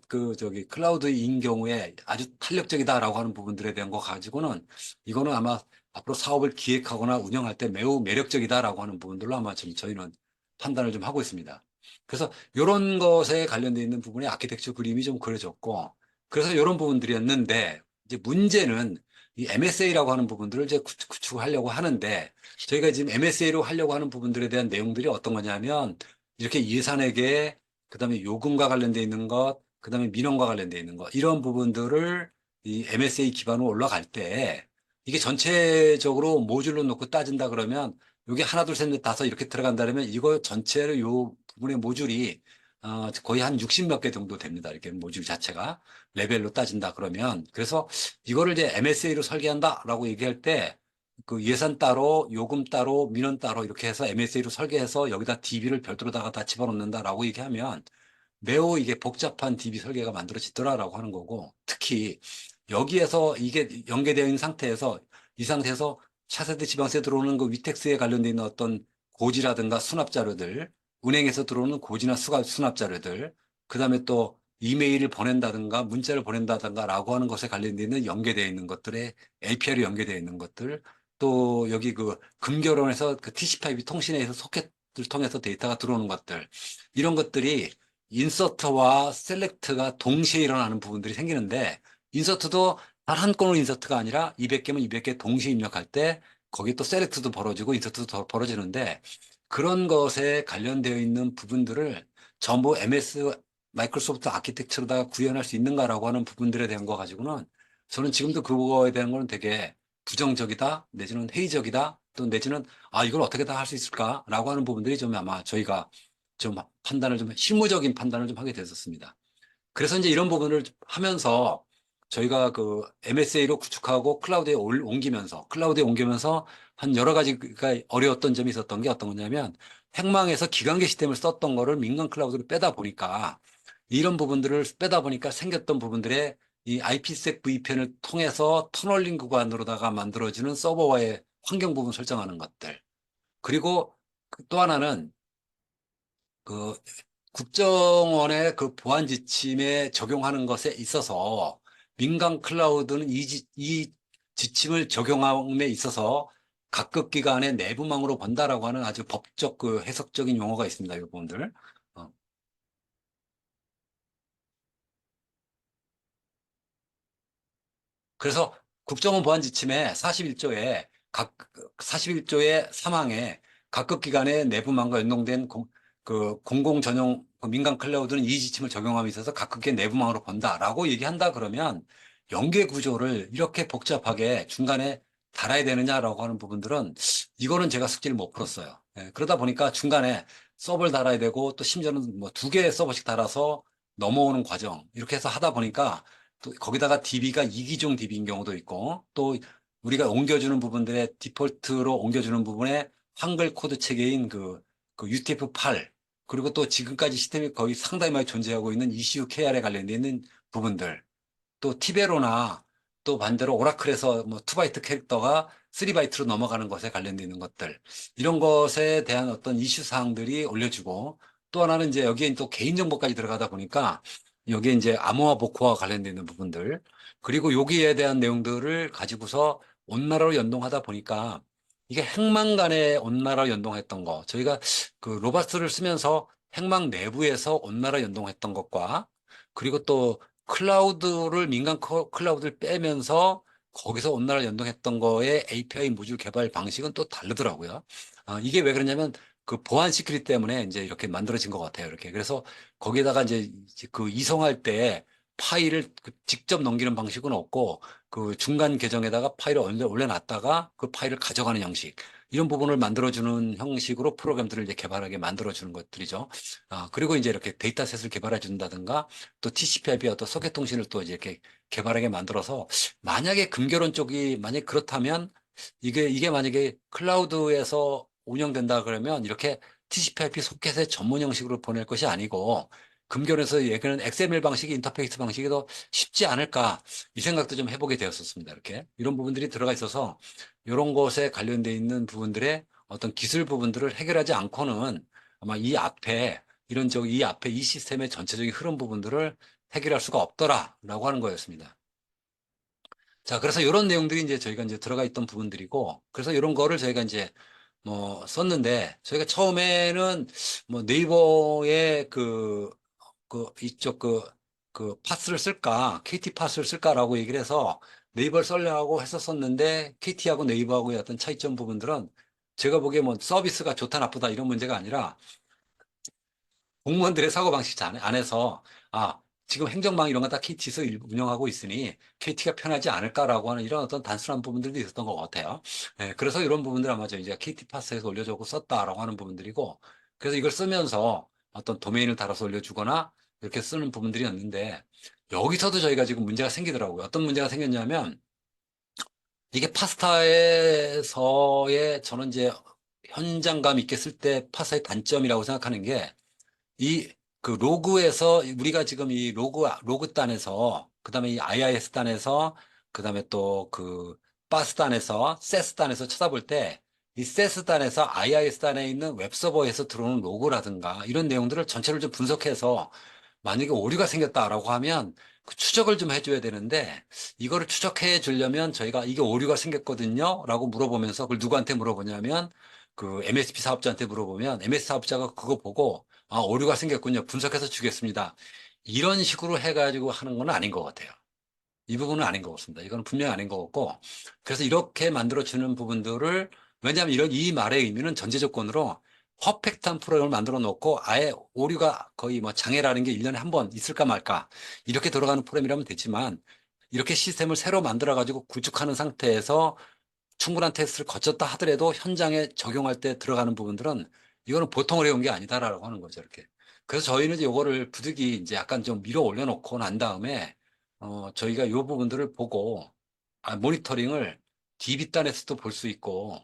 클라우드인 경우에 아주 탄력적이다라고 하는 부분들에 대한 거 가지고는 이거는 아마 앞으로 사업을 기획하거나 운영할 때 매우 매력적이다라고 하는 부분들로 아마 지금 저희는 판단을 좀 하고 있습니다. 그래서 이런 것에 관련돼 있는 부분에 아키텍처 그림이 좀 그려졌고, 그래서 이런 부분들이었는데 이제 문제는 이 MSA라고 하는 부분들을 이제 구축을 하려고 하는데, 저희가 지금 MSA로 하려고 하는 부분들에 대한 내용들이 어떤 거냐면 이렇게 예산에게 그다음에 요금과 관련돼 있는 것, 그다음에 민원과 관련돼 있는 것, 이런 부분들을 이 MSA 기반으로 올라갈 때 이게 전체적으로 모듈로 놓고 따진다 그러면 요게 하나, 둘, 셋, 넷, 다섯 이렇게 들어간다면 이거 전체를 요 부분의 모듈이 거의 한 60 몇 개 정도 됩니다. 이렇게 모듈 자체가 레벨로 따진다 그러면 그래서 이거를 이제 MSA로 설계한다라고 얘기할 때 그 예산 따로 요금 따로 민원 따로 이렇게 해서 MSA로 설계해서 여기다 DB를 별도로다가 다 집어넣는다라고 얘기하면 매우 이게 복잡한 DB 설계가 만들어지더라라고 하는 거고 특히 여기에서 이게 연계되어 있는 상태에서 이 상태에서 차세대 지방세 들어오는 그 위택스에 관련되어 있는 어떤 고지라든가 수납 자료들, 은행에서 들어오는 고지나 수납 자료들, 그 다음에 또 이메일을 보낸다든가 문자를 보낸다든가 라고 하는 것에 관련되어 있는 연계되어 있는 것들에 API로 연계되어 있는 것들, 또 여기 그 금결원에서 그 TCP/IP 통신에서 소켓을 통해서 데이터가 들어오는 것들, 이런 것들이 인서트와 셀렉트가 동시에 일어나는 부분들이 생기는데 인서트도 단 한 건으로 인서트가 아니라 200개면 200개 동시에 입력할 때 거기 또 셀렉트도 벌어지고 인서트도 더 벌어지는데 그런 것에 관련되어 있는 부분들을 전부 MS 마이크로소프트 아키텍처로다가 구현할 수 있는가라고 하는 부분들에 대한 거 가지고는 저는 지금도 그거에 대한 거는 되게 부정적이다 내지는 회의적이다 또 내지는 이걸 어떻게 다 할 수 있을까라고 하는 부분들이 좀 아마 저희가 좀 판단을 좀 실무적인 판단을 좀 하게 됐었습니다. 그래서 이제 이런 부분을 하면서 저희가 그 MSA로 구축하고 클라우드에 옮기면서 한 여러 가지가 어려웠던 점이 있었던 게 어떤 거냐면 핵망에서 기관계 시스템을 썼던 거를 민간 클라우드로 빼다 보니까 이런 부분들을 빼다 보니까 생겼던 부분들의 이 IPsec VPN을 통해서 터널링 구간으로다가 만들어지는 서버와의 환경 부분 설정하는 것들. 그리고 또 하나는 그 국정원의 그 보안 지침에 적용하는 것에 있어서 민간 클라우드는 이 지침을 적용함에 있어서 각급 기관의 내부망으로 본다라고 하는 아주 법적 그 해석적인 용어가 있습니다. 이 부분들. 어, 그래서 국정원 보안 지침에 41조에 41조의 3항에 각급 기관의 내부망과 연동된 그 공공 전용 그 민간 클라우드는 이 지침을 적용함에 있어서 각급의 내부망으로 본다라고 얘기한다 그러면 연계 구조를 이렇게 복잡하게 중간에 달아야 되느냐라고 하는 부분들은 이거는 제가 숙지를 못 풀었어요. 예, 그러다 보니까 중간에 서버를 달아야 되고 또 심지어는 뭐 두 개의 서버씩 달아서 넘어오는 과정 이렇게 해서 하다 보니까 또 거기다가 DB가 이기종 DB인 경우도 있고 또 우리가 옮겨주는 부분들의 디폴트로 옮겨주는 부분에 한글 코드 체계인 그 UTF-8 그리고 또 지금까지 시스템이 거의 상당히 많이 존재하고 있는 ECU KR에 관련되어 있는 부분들 또 티베로나 또 반대로 오라클에서 뭐 2바이트 캐릭터가 3바이트로 넘어가는 것에 관련되어 있는 것들 이런 것에 대한 어떤 이슈 사항들이 올려지고 또 하나는 이제 여기에 또 개인정보까지 들어가다 보니까 여기에 이제 암호화 복호와 관련되어 있는 부분들 그리고 여기에 대한 내용들을 가지고서 온나라로 연동하다 보니까 이게 핵망 간의 온나라 연동했던 거 저희가 그 로바스를 쓰면서 핵망 내부에서 온나라 연동했던 것과 그리고 또 클라우드를 민간 클라우드를 빼면서 거기서 온나라 연동했던 거에 API 모듈 개발 방식은 또 다르더라고요. 이게 왜 그러냐면 그 보안 시큐리티 때문에 이제 이렇게 만들어진 것 같아요. 이렇게. 그래서 거기에다가 이제 그 이송할 때 파일을 그 직접 넘기는 방식은 없고 그 중간 계정에다가 파일을 올려놨다가 그 파일을 가져가는 형식. 이런 부분을 만들어주는 형식으로 프로그램들을 이제 개발하게 만들어주는 것들이죠. 그리고 이제 이렇게 데이터셋을 개발해 준다든가 또 TCP/IP 어떤 소켓 통신을 또 이제 이렇게 개발하게 만들어서 만약에 금결원 쪽이 만약 그렇다면 이게 만약에 클라우드에서 운영된다 그러면 이렇게 TCP/IP 소켓의 전문 형식으로 보낼 것이 아니고 금결원에서 얘기하는 XML 방식이 인터페이스 방식이 더 쉽지 않을까 이 생각도 좀 해보게 되었었습니다. 이렇게 이런 부분들이 들어가 있어서 이런 것에 관련돼 있는 부분들의 어떤 기술 부분들을 해결하지 않고는 아마 이 앞에 이 시스템의 전체적인 흐름 부분들을 해결할 수가 없더라라고 하는 거였습니다. 자, 그래서 이런 내용들이 이제 저희가 이제 들어가 있던 부분들이고, 그래서 이런 거를 저희가 이제 뭐 썼는데, 저희가 처음에는 뭐 네이버의 이쪽 그 파스를 쓸까, KT 파스를 쓸까라고 얘기를 해서 네이버를 쓰려고 했었었는데, KT하고 네이버하고의 어떤 차이점 부분들은 제가 보기에 뭐 서비스가 좋다 나쁘다 이런 문제가 아니라 공무원들의 사고방식 안에서, 지금 행정망 이런 거 다 KT에서 운영하고 있으니 KT가 편하지 않을까라고 하는 이런 어떤 단순한 부분들도 있었던 것 같아요. 예, 그래서 이런 부분들 아마 저 이제 KT 파스에서 올려주고 썼다라고 하는 부분들이고, 그래서 이걸 쓰면서 어떤 도메인을 달아서 올려주거나 이렇게 쓰는 부분들이었는데, 여기서도 저희가 지금 문제가 생기더라고요. 어떤 문제가 생겼냐면, 이게 파스타에서의 저는 이제 현장감 있게 쓸 때 파스타의 단점이라고 생각하는 게, 이 그 로그에서 우리가 지금 이 로그 단에서 그다음에 이 IIS 단에서 그다음에 또 그 바스 단에서 세스 단에서 찾아볼 때 이 세스 단에서 IIS 단에 있는 웹서버에서 들어오는 로그라든가 이런 내용들을 전체를 좀 분석해서 만약에 오류가 생겼다라고 하면 그 추적을 좀 해줘야 되는데, 이거를 추적해 주려면 저희가 이게 오류가 생겼거든요 라고 물어보면서, 그걸 누구한테 물어보냐면 그 MSP 사업자한테 물어보면 MSP 사업자가 그거 보고 아, 오류가 생겼군요, 분석해서 주겠습니다, 이런 식으로 해가지고 하는 건 아닌 것 같아요. 이 부분은 아닌 것 같습니다. 이건 분명히 아닌 것 같고, 그래서 이렇게 만들어주는 부분들을, 왜냐하면 이런 이 말의 의미는 전제 조건으로 퍼펙트한 프로그램을 만들어 놓고 아예 오류가 거의 뭐 장애라는 게 1년에 한 번 있을까 말까 이렇게 돌아가는 프로그램이라면 됐지만, 이렇게 시스템을 새로 만들어 가지고 구축하는 상태에서 충분한 테스트를 거쳤다 하더라도 현장에 적용할 때 들어가는 부분들은 이거는 보통 어려운 게 아니다라고 하는 거죠, 이렇게. 그래서 저희는 이제 요거를 부득이 이제 약간 좀 밀어 올려놓고 난 다음에, 저희가 요 부분들을 보고, 모니터링을 DB단에서도 볼 수 있고,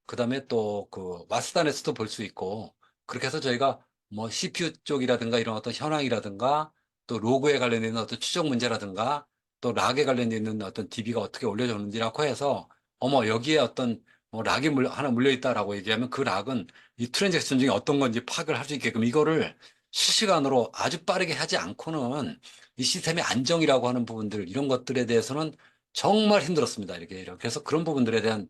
그 다음에 또 그 마스단에서도 볼 수 있고, 그렇게 해서 저희가 뭐 CPU 쪽이라든가 이런 어떤 현황이라든가 또 로그에 관련된 어떤 추적 문제라든가 또 락에 관련된 어떤 DB가 어떻게 올려졌는지라고 해서, 어머, 여기에 어떤 뭐 락이 하나 물려 있다라고 얘기하면 그 락은 이 트랜잭션 중에 어떤 건지 파악을 할 수 있게끔 이거를 실시간으로 아주 빠르게 하지 않고는 이 시스템의 안정이라고 하는 부분들, 이런 것들에 대해서는 정말 힘들었습니다. 이렇게. 그래서 그런 부분들에 대한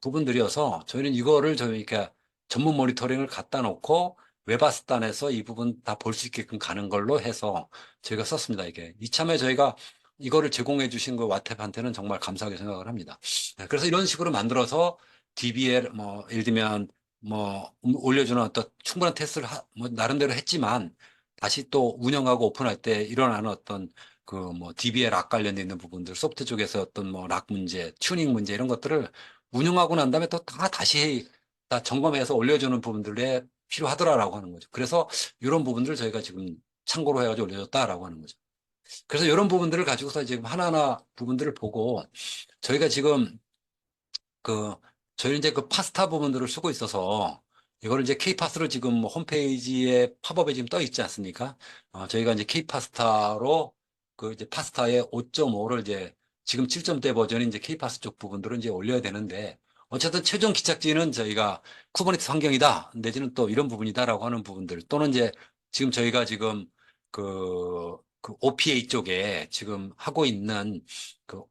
부분들이어서 저희는 이거를 저희 이렇게 전문 모니터링을 갖다 놓고 웹아스단에서 이 부분 다 볼 수 있게끔 가는 걸로 해서 저희가 썼습니다. 이게 이참에 저희가 이거를 제공해 주신 그 와탭한테는 정말 감사하게 생각을 합니다. 네, 그래서 이런 식으로 만들어서 DB에 뭐 예를 들면 뭐 올려주는 어떤 충분한 테스트를 뭐 나름대로 했지만, 다시 또 운영하고 오픈할 때 일어나는 어떤 그 뭐 DB에 락 관련돼 있는 부분들, 소프트 쪽에서 어떤 뭐 락 문제, 튜닝 문제 이런 것들을 운영하고 난 다음에 또 다시 다 점검해서 올려주는 부분들에 필요하더라라고 하는 거죠. 그래서 이런 부분들을 저희가 지금 참고로 해가지고 올려줬다라고 하는 거죠. 그래서 이런 부분들을 가지고서 지금 하나하나 부분들을 보고 저희가 지금 그 저희는 이제 그 파스타 부분들을 쓰고 있어서 이거를 이제 K파스로 지금 뭐 홈페이지에 팝업에 지금 떠 있지 않습니까? 저희가 이제 K파스타로 그 이제 파스타의 5.5를 이제 지금 7점대 버전인 이제 K파스 쪽 부분들은 이제 올려야 되는데, 어쨌든 최종 기착지는 저희가 쿠버네티스 환경이다 내지는 또 이런 부분이다라고 하는 부분들, 또는 이제 지금 저희가 지금 그 OPA 쪽에 지금 하고 있는 그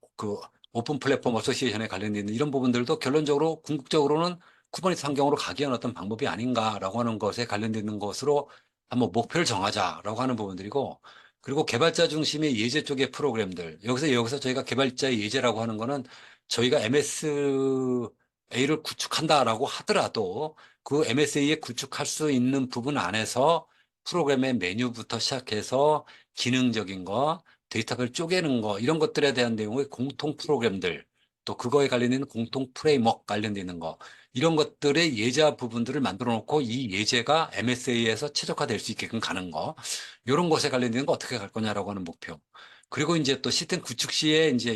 오픈 플랫폼 어소시에이션에 관련된 이런 부분들도 결론적으로 궁극적으로는 쿠버네티스 환경으로 가기 위한 어떤 방법이 아닌가라고 하는 것에 관련되는 것으로 한번 목표를 정하자라고 하는 부분들이고, 그리고 개발자 중심의 예제 쪽의 프로그램들, 여기서 저희가 개발자의 예제라고 하는 거는 저희가 MSA를 구축한다라고 하더라도 그 MSA에 구축할 수 있는 부분 안에서 프로그램의 메뉴부터 시작해서 기능적인 거, 데이터를 쪼개는 거, 이런 것들에 대한 내용의 공통 프로그램들, 또 그거에 관련된 공통 프레임워크 관련돼 있는 거, 이런 것들의 예제 부분들을 만들어 놓고 이 예제가 MSA에서 최적화될 수 있게끔 가는 거, 이런 것에 관련된 거 어떻게 갈 거냐라고 하는 목표. 그리고 이제 또 시스템 구축 시에 이제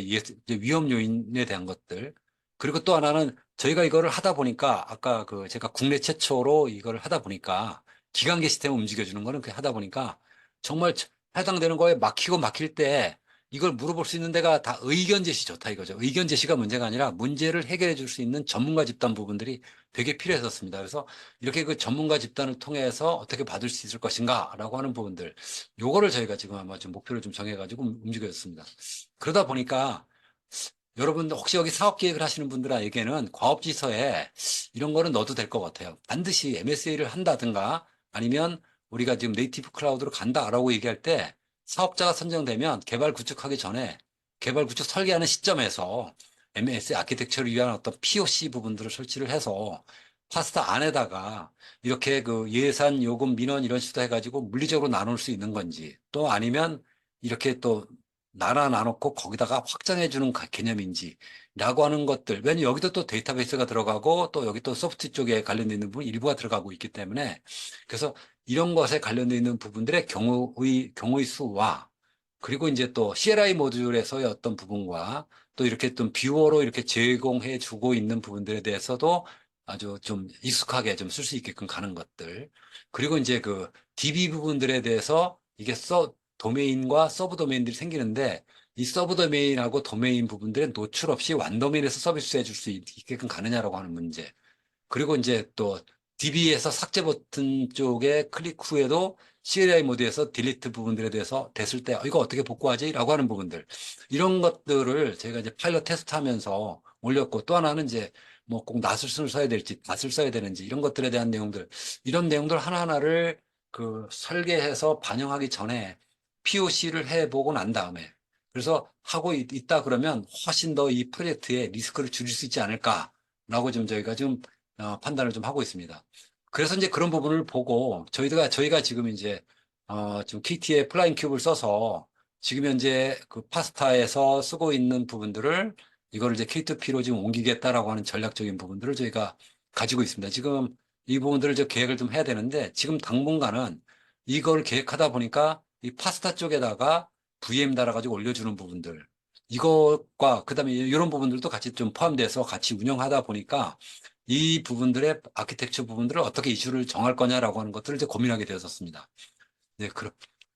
위험 요인에 대한 것들. 그리고 또 하나는 저희가 이거를 하다 보니까 아까 그 제가 국내 최초로 이거를 하다 보니까 기관계 시스템을 움직여주는 거는 그 하다 보니까 정말 해당되는 거에 막히고 막힐 때 이걸 물어볼 수 있는 데가 다 의견 제시 좋다 이거죠. 의견 제시가 문제가 아니라 문제를 해결해 줄 수 있는 전문가 집단 부분들이 되게 필요했었습니다. 그래서 이렇게 그 전문가 집단을 통해서 어떻게 받을 수 있을 것인가라고 하는 부분들, 요거를 저희가 지금 아마 좀 목표를 좀 정해가지고 움직였습니다. 그러다 보니까 여러분 혹시 여기 사업 계획을 하시는 분들에게는 과업지서에 이런 거는 넣어도 될 것 같아요. 반드시 MSA를 한다든가 아니면 우리가 지금 네이티브 클라우드로 간다라고 얘기할 때 사업자가 선정되면 개발 구축하기 전에 개발 구축 설계하는 시점에서 MSA 아키텍처를 위한 어떤 POC 부분들을 설치를 해서 파스타 안에다가 이렇게 그 예산, 요금, 민원 이런 식으로 해가지고 물리적으로 나눌 수 있는 건지, 또 아니면 이렇게 또 나눠놓고 거기다가 확장해주는 개념인지라고 하는 것들. 왜냐면 여기도 또 데이터베이스가 들어가고 또 여기 또 소프트 쪽에 관련되어 있는 부분 일부가 들어가고 있기 때문에 그래서 이런 것에 관련되어 있는 부분들의 경우의 수와 그리고 이제 또 CLI 모듈에서의 어떤 부분과 또 이렇게 좀 뷰어로 이렇게 제공해 주고 있는 부분들에 대해서도 아주 좀 익숙하게 좀 쓸 수 있게끔 가는 것들. 그리고 이제 그 DB 부분들에 대해서 이게 도메인과 서브 도메인들이 생기는데 이 서브 도메인하고 도메인 부분들의 노출 없이 완도메인에서 서비스 해줄 수 있게끔 가느냐라고 하는 문제. 그리고 이제 또 DB에서 삭제 버튼 쪽에 클릭 후에도 CLI 모드에서 딜리트 부분들에 대해서 됐을 때 이거 어떻게 복구하지? 라고 하는 부분들. 이런 것들을 제가 이제 파일럿 테스트하면서 올렸고 또 하나는 이제 뭐 꼭 낫을 써야 될지 낫을 써야 되는지 이런 것들에 대한 내용들 이런 내용들 하나하나를 그 설계해서 반영하기 전에 POC를 해보고 난 다음에 그래서 하고 있다 그러면 훨씬 더 이 프로젝트의 리스크를 줄일 수 있지 않을까라고 좀 저희가 좀 판단을 좀 하고 있습니다. 그래서 이제 그런 부분을 보고 저희가 지금 이제 지금 KT의 플라잉 큐브를 써서 지금 현재 그 파스타에서 쓰고 있는 부분들을 이거를 이제 K2P로 지금 옮기겠다라고 하는 전략적인 부분들을 저희가 가지고 있습니다. 지금 이 부분들을 이제 계획을 좀 해야 되는데 지금 당분간은 이걸 계획하다 보니까 이 파스타 쪽에다가 VM 달아가지고 올려주는 부분들 이것과 그다음에 이런 부분들도 같이 좀 포함돼서 같이 운영하다 보니까 이 부분들의 아키텍처 부분들을 어떻게 이슈를 정할 거냐라고 하는 것들을 이제 고민하게 되었었습니다. 네,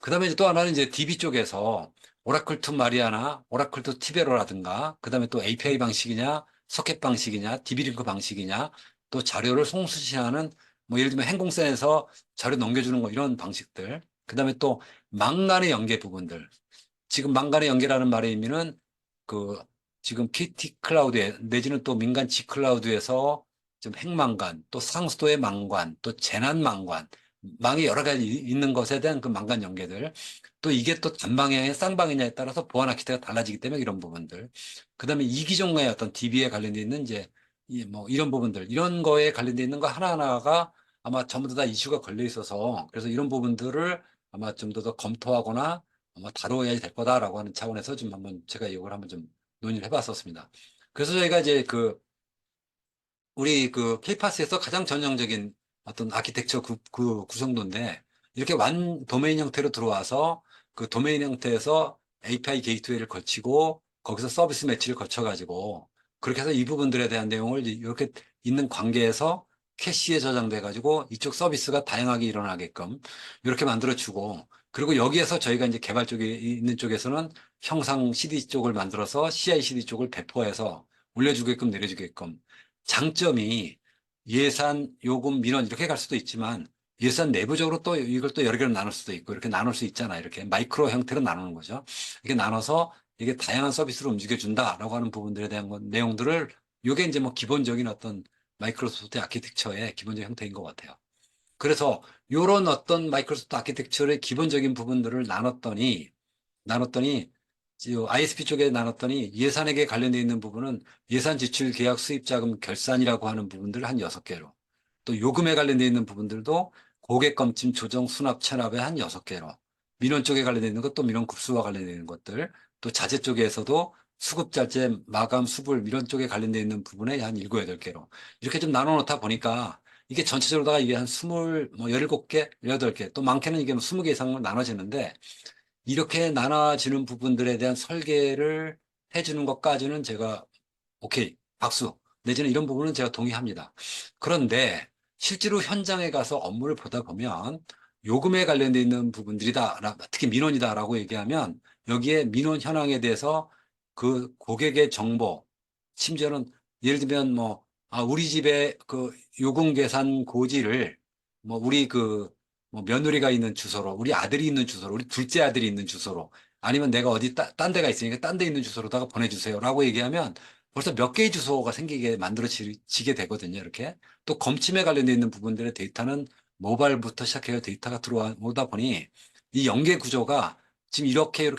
그다음에 이제 또 하나는 이제 DB 쪽에서 오라클 투 마리아나 오라클 투 티베로라든가 그다음에 또 API 방식이냐 서켓 방식이냐 DB 링크 방식이냐 또 자료를 송수시하는 뭐 예를 들면 행공선에서 자료 넘겨주는 거 이런 방식들 그다음에 또 망간의 연계 부분들 지금 망간의 연계라는 말의 의미는 그 지금 KT 클라우드에 내지는 또 민간 G 클라우드에서 좀 핵망간, 또 상수도의 망관, 또 재난 망관, 망이 여러 가지 있는 것에 대한 그 망간 연계들, 또 이게 또 단방향의 쌍방이냐에 따라서 보안 아키텍처가 달라지기 때문에 이런 부분들, 그 다음에 이기종의 어떤 DB에 관련돼 있는 이제 뭐 이런 부분들, 이런 거에 관련돼 있는 거 하나하나가 아마 전부 다 이슈가 걸려 있어서 그래서 이런 부분들을 아마 좀 더 검토하거나 아마 다뤄야 될 거다라고 하는 차원에서 좀 한번 제가 이걸 한번 좀 논의를 해봤었습니다. 그래서 저희가 이제 우리 그 케이파스에서 가장 전형적인 어떤 아키텍처 그 구성도인데 이렇게 완 도메인 형태로 들어와서 그 도메인 형태에서 API 게이트웨이를 거치고 거기서 서비스 매치를 거쳐가지고 그렇게 해서 이 부분들에 대한 내용을 이렇게 있는 관계에서 캐시에 저장돼 가지고 이쪽 서비스가 다양하게 일어나게끔 이렇게 만들어주고 그리고 여기에서 저희가 이제 개발 쪽에 있는 쪽에서는 형상 CD 쪽을 만들어서 CI/CD 쪽을 배포해서 올려주게끔 내려주게끔 장점이 예산, 요금, 민원 이렇게 갈 수도 있지만 예산 내부적으로 또 이걸 또 여러 개로 나눌 수도 있고 이렇게 나눌 수 있잖아요. 이렇게 마이크로 형태로 나누는 거죠. 이렇게 나눠서 이게 다양한 서비스로 움직여준다라고 하는 부분들에 대한 내용들을 이게 이제 뭐 기본적인 어떤 마이크로소프트 아키텍처의 기본적인 형태인 것 같아요. 그래서 이런 어떤 마이크로소프트 아키텍처의 기본적인 부분들을 나눴더니 ISP 쪽에 나눴더니 예산에게 관련되어 있는 부분은 예산 지출 계약 수입 자금 결산이라고 하는 부분들을 한 6개로 또 요금에 관련되어 있는 부분들도 고객 검침 조정 수납 체납에 한 6개로 민원 쪽에 관련되어 있는 것도 민원 급수와 관련되어 있는 것들 또 자재 쪽에서도 수급 자재 마감 수불 이런 쪽에 관련되어 있는 부분에 한 7, 8개로 이렇게 좀 나눠 놓다 보니까 이게 전체적으로다가 이게 한 17개, 18개 또 많게는 이게 뭐 20개 이상 나눠지는데 이렇게 나눠지는 부분들에 대한 설계를 해주는 것까지는 제가 오케이, 박수. 내지는 이런 부분은 제가 동의합니다. 그런데 실제로 현장에 가서 업무를 보다 보면 요금에 관련돼 있는 부분들이다, 특히 민원이다라고 얘기하면 여기에 민원 현황에 대해서 그 고객의 정보, 심지어는 예를 들면 뭐, 우리 집에 그 요금 계산 고지를 뭐 우리 뭐 며느리가 있는 주소로, 우리 아들이 있는 주소로, 우리 둘째 아들이 있는 주소로, 아니면 내가 어디 딴 데가 있으니까 딴 데 있는 주소로다가 보내주세요라고 얘기하면 벌써 몇 개의 주소가 생기게 만들어지게 되거든요. 이렇게. 또 검침에 관련되어 있는 부분들의 데이터는 모바일부터 시작해서 데이터가 들어오다 보니 이 연계 구조가 지금 이렇게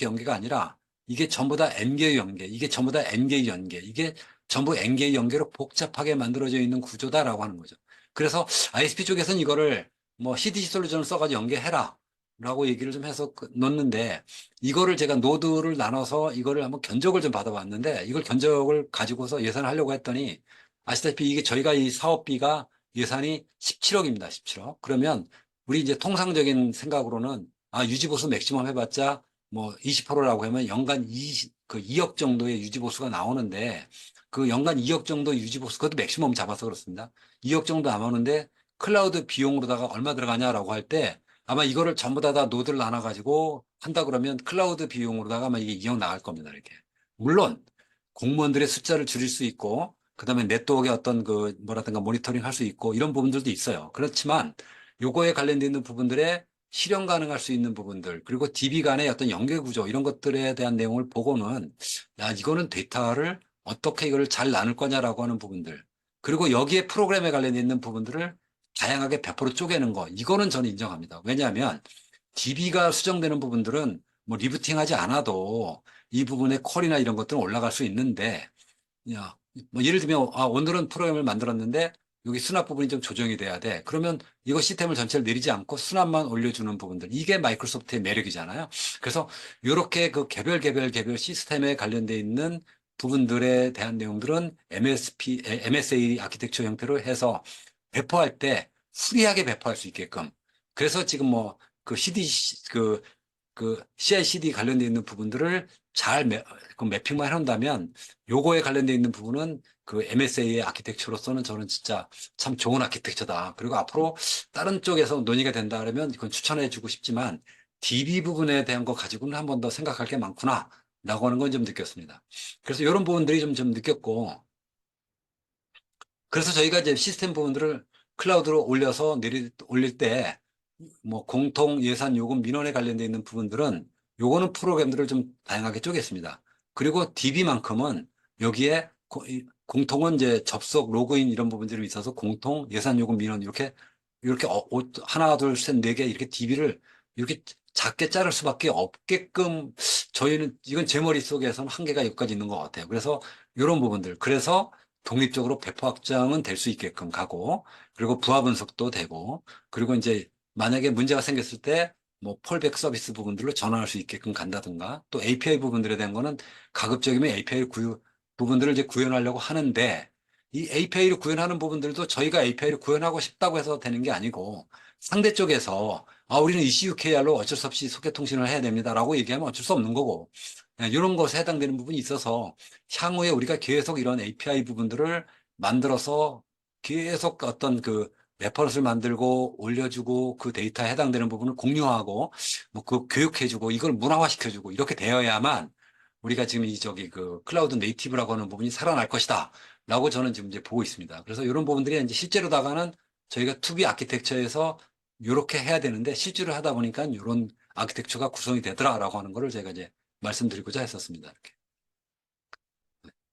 연계가 아니라 이게 전부 다 N개의 연계, 이게 전부 다 N개의 연계, 이게 전부 N개의 연계로 복잡하게 만들어져 있는 구조다라고 하는 거죠. 그래서 ISP 쪽에서는 이거를 뭐 CDC 솔루션을 써가지고 연계해라. 라고 얘기를 좀 해서 넣는데, 이거를 제가 노드를 나눠서 이거를 한번 견적을 좀 받아봤는데, 이걸 견적을 가지고서 예산을 하려고 했더니, 아시다시피 이게 저희가 이 사업비가 예산이 17억입니다. 17억. 그러면 우리 이제 통상적인 생각으로는, 유지보수 맥시멈 해봤자 뭐 20%라고 하면 연간 2억 정도의 유지보수가 나오는데, 그 연간 2억 정도 유지보수, 그것도 맥시멈 잡아서 그렇습니다. 2억 정도 남았는데, 클라우드 비용으로다가 얼마 들어가냐라고 할 때, 아마 이거를 전부 다 노드를 나눠가지고 한다 그러면 클라우드 비용으로다가 아마 이게 2억 나갈 겁니다. 이렇게. 물론, 공무원들의 숫자를 줄일 수 있고, 그 다음에 네트워크의 어떤 그, 뭐라든가 모니터링 할 수 있고, 이런 부분들도 있어요. 그렇지만, 요거에 관련되어 있는 부분들에 실현 가능할 수 있는 부분들, 그리고 DB 간의 어떤 연계 구조, 이런 것들에 대한 내용을 보고는, 야, 이거는 데이터를 어떻게 이걸 잘 나눌 거냐라고 하는 부분들, 그리고 여기에 프로그램에 관련되어 있는 부분들을 다양하게 100% 쪼개는 거, 이거는 저는 인정합니다. 왜냐하면, DB가 수정되는 부분들은 뭐 리부팅하지 않아도 이 부분의 퀄이나 이런 것들은 올라갈 수 있는데, 야, 뭐 예를 들면, 오늘은 프로그램을 만들었는데, 여기 수납 부분이 좀 조정이 돼야 돼. 그러면 이거 시스템을 전체를 내리지 않고 수납만 올려주는 부분들. 이게 마이크로소프트의 매력이잖아요. 그래서 이렇게 그 개별 시스템에 관련돼 있는 부분들에 대한 내용들은 MSA 아키텍처 형태로 해서 배포할 때 프리하게 배포할 수 있게끔. 그래서 지금 뭐 그 그 CI/CD 관련돼 있는 부분들을 잘 그 매핑만 해놓는다면 요거에 관련돼 있는 부분은 그 MSA의 아키텍처로서는 저는 진짜 참 좋은 아키텍처다. 그리고 앞으로 다른 쪽에서 논의가 된다 그러면 그건 추천해주고 싶지만 DB 부분에 대한 거 가지고는 한 번 더 생각할 게 많구나. 라고 하는 건 좀 느꼈습니다. 그래서 이런 부분들이 좀 느꼈고, 그래서 저희가 이제 시스템 부분들을 클라우드로 올릴 때, 뭐 공통 예산 요금 민원에 관련돼 있는 부분들은 요거는 프로그램들을 좀 다양하게 쪼갰습니다. 그리고 DB만큼은 여기에 공통은 이제 접속, 로그인 이런 부분들이 있어서 공통 예산 요금 민원 이렇게 하나, 둘, 셋, 네 개 이렇게 DB를 이렇게 작게 자를 수밖에 없게끔 저희는 이건 제 머릿속에서는 한계가 여기까지 있는 것 같아요. 그래서 이런 부분들. 그래서 독립적으로 배포 확장은 될 수 있게끔 가고, 그리고 부하 분석도 되고, 그리고 이제 만약에 문제가 생겼을 때 뭐 폴백 서비스 부분들로 전환할 수 있게끔 간다든가, 또 API 부분들에 대한 거는 가급적이면 API 부분들을 이제 구현하려고 하는데, 이 API를 구현하는 부분들도 저희가 API를 구현하고 싶다고 해서 되는 게 아니고, 상대 쪽에서 우리는 ECUKR로 어쩔 수 없이 소켓 통신을 해야 됩니다라고 얘기하면 어쩔 수 없는 거고, 이런 것에 해당되는 부분이 있어서 향후에 우리가 계속 이런 API 부분들을 만들어서 계속 어떤 그 레퍼런스를 만들고 올려주고 그 데이터에 해당되는 부분을 공유하고 뭐 그 교육해주고 이걸 문화화시켜주고 이렇게 되어야만 우리가 지금 이 저기 그 클라우드 네이티브라고 하는 부분이 살아날 것이다. 라고 저는 지금 이제 보고 있습니다. 그래서 이런 부분들이 이제 실제로다가는 저희가 투비 아키텍처에서 이렇게 해야 되는데 실제로 하다 보니까 이런 아키텍처가 구성이 되더라라고 하는 거를 제가 이제 말씀드리고자 했었습니다. 이렇게.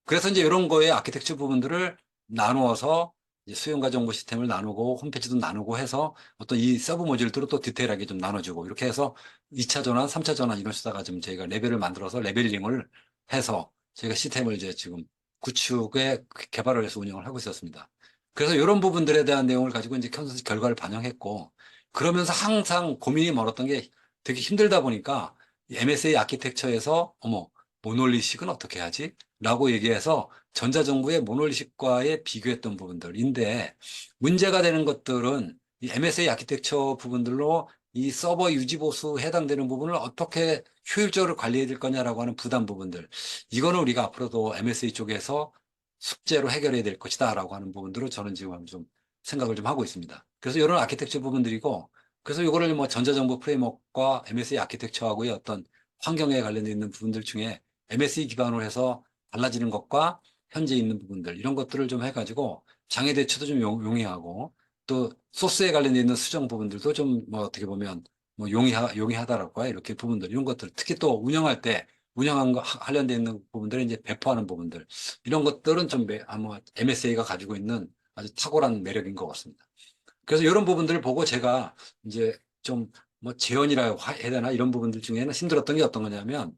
그래서 이제 이런 거에 아키텍처 부분들을 나누어서 이제 수용과 정보 시스템을 나누고 홈페이지도 나누고 해서 어떤 이 서브 모듈들을 또 디테일하게 좀 나눠주고 이렇게 해서 2차 전환, 3차 전환 이런 식다가 지금 저희가 레벨을 만들어서 레벨링을 해서 저희가 시스템을 이제 지금 구축에 개발을 해서 운영을 하고 있었습니다. 그래서 이런 부분들에 대한 내용을 가지고 이제 컨센서스 결과를 반영했고 그러면서 항상 고민이 멀었던 게 되게 힘들다 보니까 MSA 아키텍처에서 어머 모놀리식은 어떻게 하지? 라고 얘기해서 전자정부의 모놀리식과의 비교했던 부분들인데 문제가 되는 것들은 이 MSA 아키텍처 부분들로 이 서버 유지보수 해당되는 부분을 어떻게 효율적으로 관리해야 될 거냐라고 하는 부담 부분들. 이거는 우리가 앞으로도 MSA 쪽에서 숙제로 해결해야 될 것이다라고 하는 부분들을 저는 지금 좀 생각을 좀 하고 있습니다. 그래서 이런 아키텍처 부분들이고 그래서 이거를 뭐 전자정부 프레임워크와 MSA 아키텍처하고의 어떤 환경에 관련돼 있는 부분들 중에 MSE 기반으로 해서 달라지는 것과 현재 있는 부분들 이런 것들을 좀 해가지고 장애 대처도 좀 용이하고 또 소스에 관련돼 있는 수정 부분들도 좀 뭐 어떻게 보면 뭐 용이하다라고 해요. 이렇게 부분들 이런 것들 특히 또 운영할 때 운영한 거 관련돼 있는 부분들을 이제 배포하는 부분들 이런 것들은 좀 아마 MSA가 가지고 있는 아주 탁월한 매력인 것 같습니다. 그래서 이런 부분들을 보고 제가 이제 좀 뭐 재현이라 해야 되나 이런 부분들 중에는 힘들었던 게 어떤 거냐면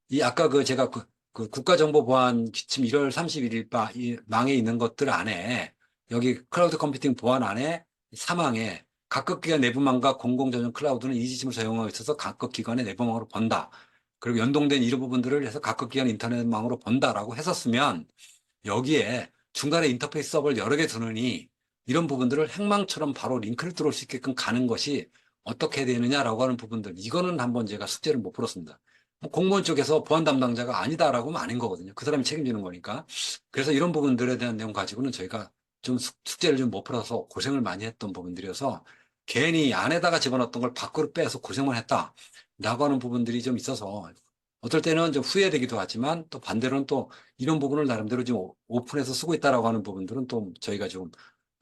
이 아까 그 제가 그 국가정보보안 지침 1월 31일 이 망에 있는 것들 안에 여기 클라우드 컴퓨팅 보안 안에 사망에 각각 기관 내부망과 공공전용 클라우드는 이 지침을 적용하고 있어서 각각 기관의 내부망으로 본다. 그리고 연동된 이런 부분들을 해서 각각 기관 인터넷망으로 본다라고 했었으면 여기에 중간에 인터페이스 서버를 여러 개 두느니 이런 부분들을 행망처럼 바로 링크를 들어올 수 있게끔 가는 것이 어떻게 되느냐라고 하는 부분들. 이거는 한번 제가 숙제를 못 풀었습니다. 뭐 공무원 쪽에서 보안 담당자가 아니다라고 하면 아닌 거거든요. 그 사람이 책임지는 거니까. 그래서 이런 부분들에 대한 내용 가지고는 저희가 좀 숙제를 좀 못 풀어서 고생을 많이 했던 부분들이어서 괜히 안에다가 집어넣었던 걸 밖으로 빼서 고생만 했다라고 하는 부분들이 좀 있어서 어떨 때는 좀 후회되기도 하지만 또 반대로는 또 이런 부분을 나름대로 좀 오픈해서 쓰고 있다라고 하는 부분들은 또 저희가 좀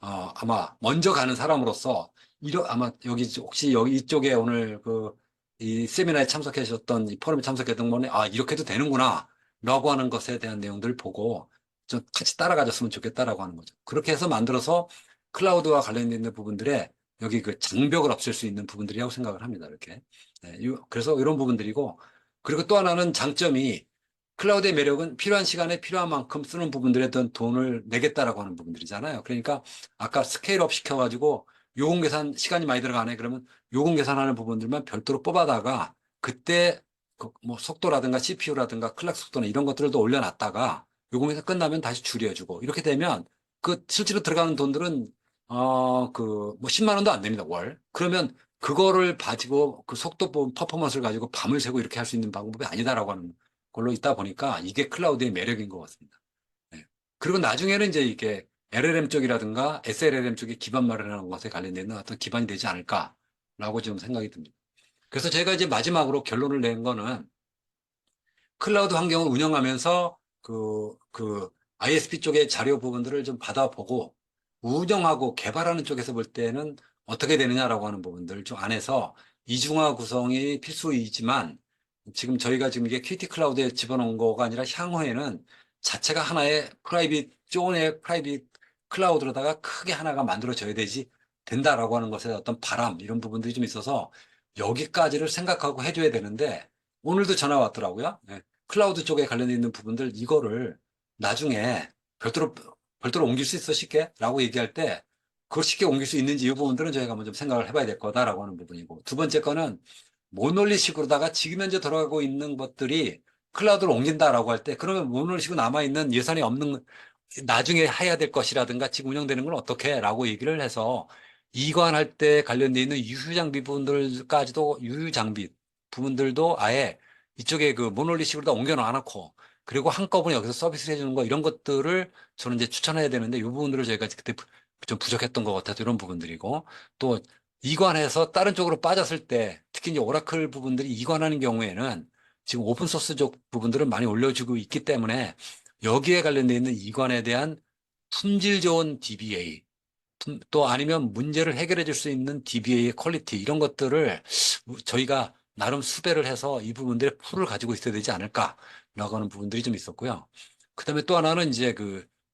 아마 먼저 가는 사람으로서 아마 여기 혹시 여기 이쪽에 오늘 그 이 세미나에 참석해 주셨던 이 포럼에 참석했던 분이 이렇게 해도 되는구나 라고 하는 것에 대한 내용들을 보고 좀 같이 따라가줬으면 좋겠다라고 하는 거죠. 그렇게 해서 만들어서 클라우드와 관련된 부분들에 여기 그 장벽을 없앨 수 있는 부분들이라고 생각을 합니다. 이렇게. 네, 그래서 이런 부분들이고 그리고 또 하나는 장점이 클라우드의 매력은 필요한 시간에 필요한 만큼 쓰는 부분들에 대한 돈을 내겠다라고 하는 부분들이잖아요. 그러니까 아까 스케일업 시켜가지고 요금 계산 시간이 많이 들어가네. 그러면 요금 계산하는 부분들만 별도로 뽑아다가 그때 그뭐 속도라든가 CPU라든가 클락 속도나 이런 것들을 더 올려놨다가 요금에서 끝나면 다시 줄여주고 이렇게 되면 그 실제로 들어가는 돈들은 그 뭐 10만 원도 안 됩니다. 월. 그러면 그거를 가지고 그 속도 퍼포먼스를 가지고 밤을 새고 이렇게 할 수 있는 방법이 아니다라고 하는 걸로 있다 보니까 이게 클라우드의 매력인 것 같습니다. 네. 그리고 나중에는 이제 이게 LLM 쪽이라든가 SLLM 쪽에 기반 마련하는 것에 관련된 어떤 기반이 되지 않을까라고 좀 생각이 듭니다. 그래서 제가 이제 마지막으로 결론을 낸 거는 클라우드 환경을 운영하면서 그 ISP 쪽의 자료 부분들을 좀 받아보고 운영하고 개발하는 쪽에서 볼 때는 어떻게 되느냐라고 하는 부분들 좀 안에서 이중화 구성이 필수이지만 지금 저희가 지금 이게 큐티 클라우드에 집어넣은 거가 아니라 향후에는 자체가 하나의 쪼은의 프라이빗 클라우드로다가 크게 하나가 만들어져야 된다라고 하는 것에 어떤 바람 이런 부분들이 좀 있어서 여기까지를 생각하고 해줘야 되는데 오늘도 전화 왔더라고요. 네. 클라우드 쪽에 관련돼 있는 부분들 이거를 나중에 별도로 별도로 옮길 수 있어 쉽게? 라고 얘기할 때 그걸 쉽게 옮길 수 있는지 이 부분들은 저희가 한번 좀 생각을 해봐야 될 거다라고 하는 부분이고 두 번째 거는 모놀리식으로다가 지금 현재 돌아가고 있는 것들이 클라우드로 옮긴다라고 할 때 그러면 모놀리식으로 남아있는 예산이 없는 나중에 해야 될 것이라든가 지금 운영되는 건 어떻게? 라고 얘기를 해서 이관할 때 관련돼 있는 유휴 장비 부분들까지도 유휴 장비 부분들도 아예 이쪽에 그 모놀리식으로 다 옮겨 놔놓고 그리고 한꺼번에 여기서 서비스를 해주는 거 이런 것들을 저는 이제 추천해야 되는데 이 부분들을 저희가 그때 좀 부족했던 것 같아서 이런 부분들이고 또 이관해서 다른 쪽으로 빠졌을 때 특히 이제 오라클 부분들이 이관하는 경우에는 지금 오픈소스 쪽 부분들을 많이 올려주고 있기 때문에 여기에 관련돼 있는 이관에 대한 품질 좋은 DBA 또 아니면 문제를 해결해 줄 수 있는 DBA의 퀄리티 이런 것들을 저희가 나름 수배를 해서 이 부분들의 풀을 가지고 있어야 되지 않을까라고 하는 부분들이 좀 있었고요. 그다음에 또 하나는 이제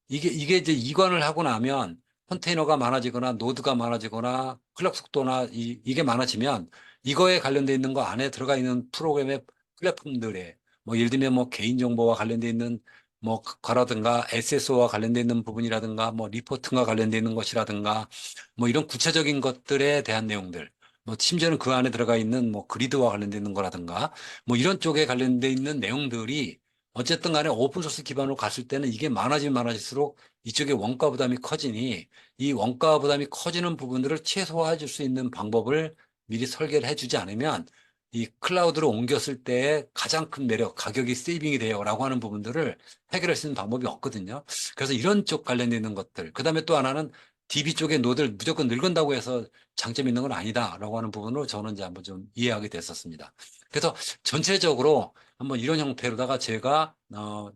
이게 이제 이관을 하고 나면 컨테이너가 많아지거나 노드가 많아지거나 클럭 속도나 이게 많아지면 이거에 관련돼 있는 거 안에 들어가 있는 프로그램의 플랫폼들에 뭐 예를 들면 뭐 개인정보와 관련돼 있는 뭐 과라든가 SSO와 관련돼 있는 부분이라든가 뭐 리포팅과 관련돼 있는 것이라든가 뭐 이런 구체적인 것들에 대한 내용들 뭐 심지어는 그 안에 들어가 있는 뭐 그리드와 관련돼 있는 거라든가 뭐 이런 쪽에 관련돼 있는 내용들이 어쨌든 간에 오픈소스 기반으로 갔을 때는 이게 많아지면 많아질수록 이쪽에 원가 부담이 커지니 이 원가 부담이 커지는 부분들을 최소화해 줄 수 있는 방법을 미리 설계를 해주지 않으면 이 클라우드로 옮겼을 때 가장 큰 매력, 가격이 세이빙이 돼요라고 하는 부분들을 해결할 수 있는 방법이 없거든요. 그래서 이런 쪽 관련돼 있는 것들. 그 다음에 또 하나는 DB 쪽의 노드를 무조건 늙은다고 해서 장점이 있는 건 아니다라고 하는 부분으로 저는 이제 한번 좀 이해하게 됐었습니다. 그래서 전체적으로 한번 이런 형태로다가 제가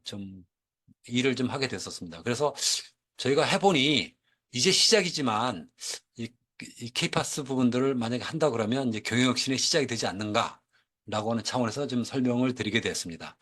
좀 일을 좀 하게 됐었습니다. 그래서 저희가 해보니 이제 시작이지만 이 케이파스 부분들을 만약에 한다 그러면 이제 경영혁신의 시작이 되지 않는가라고 하는 차원에서 좀 설명을 드리게 됐습니다.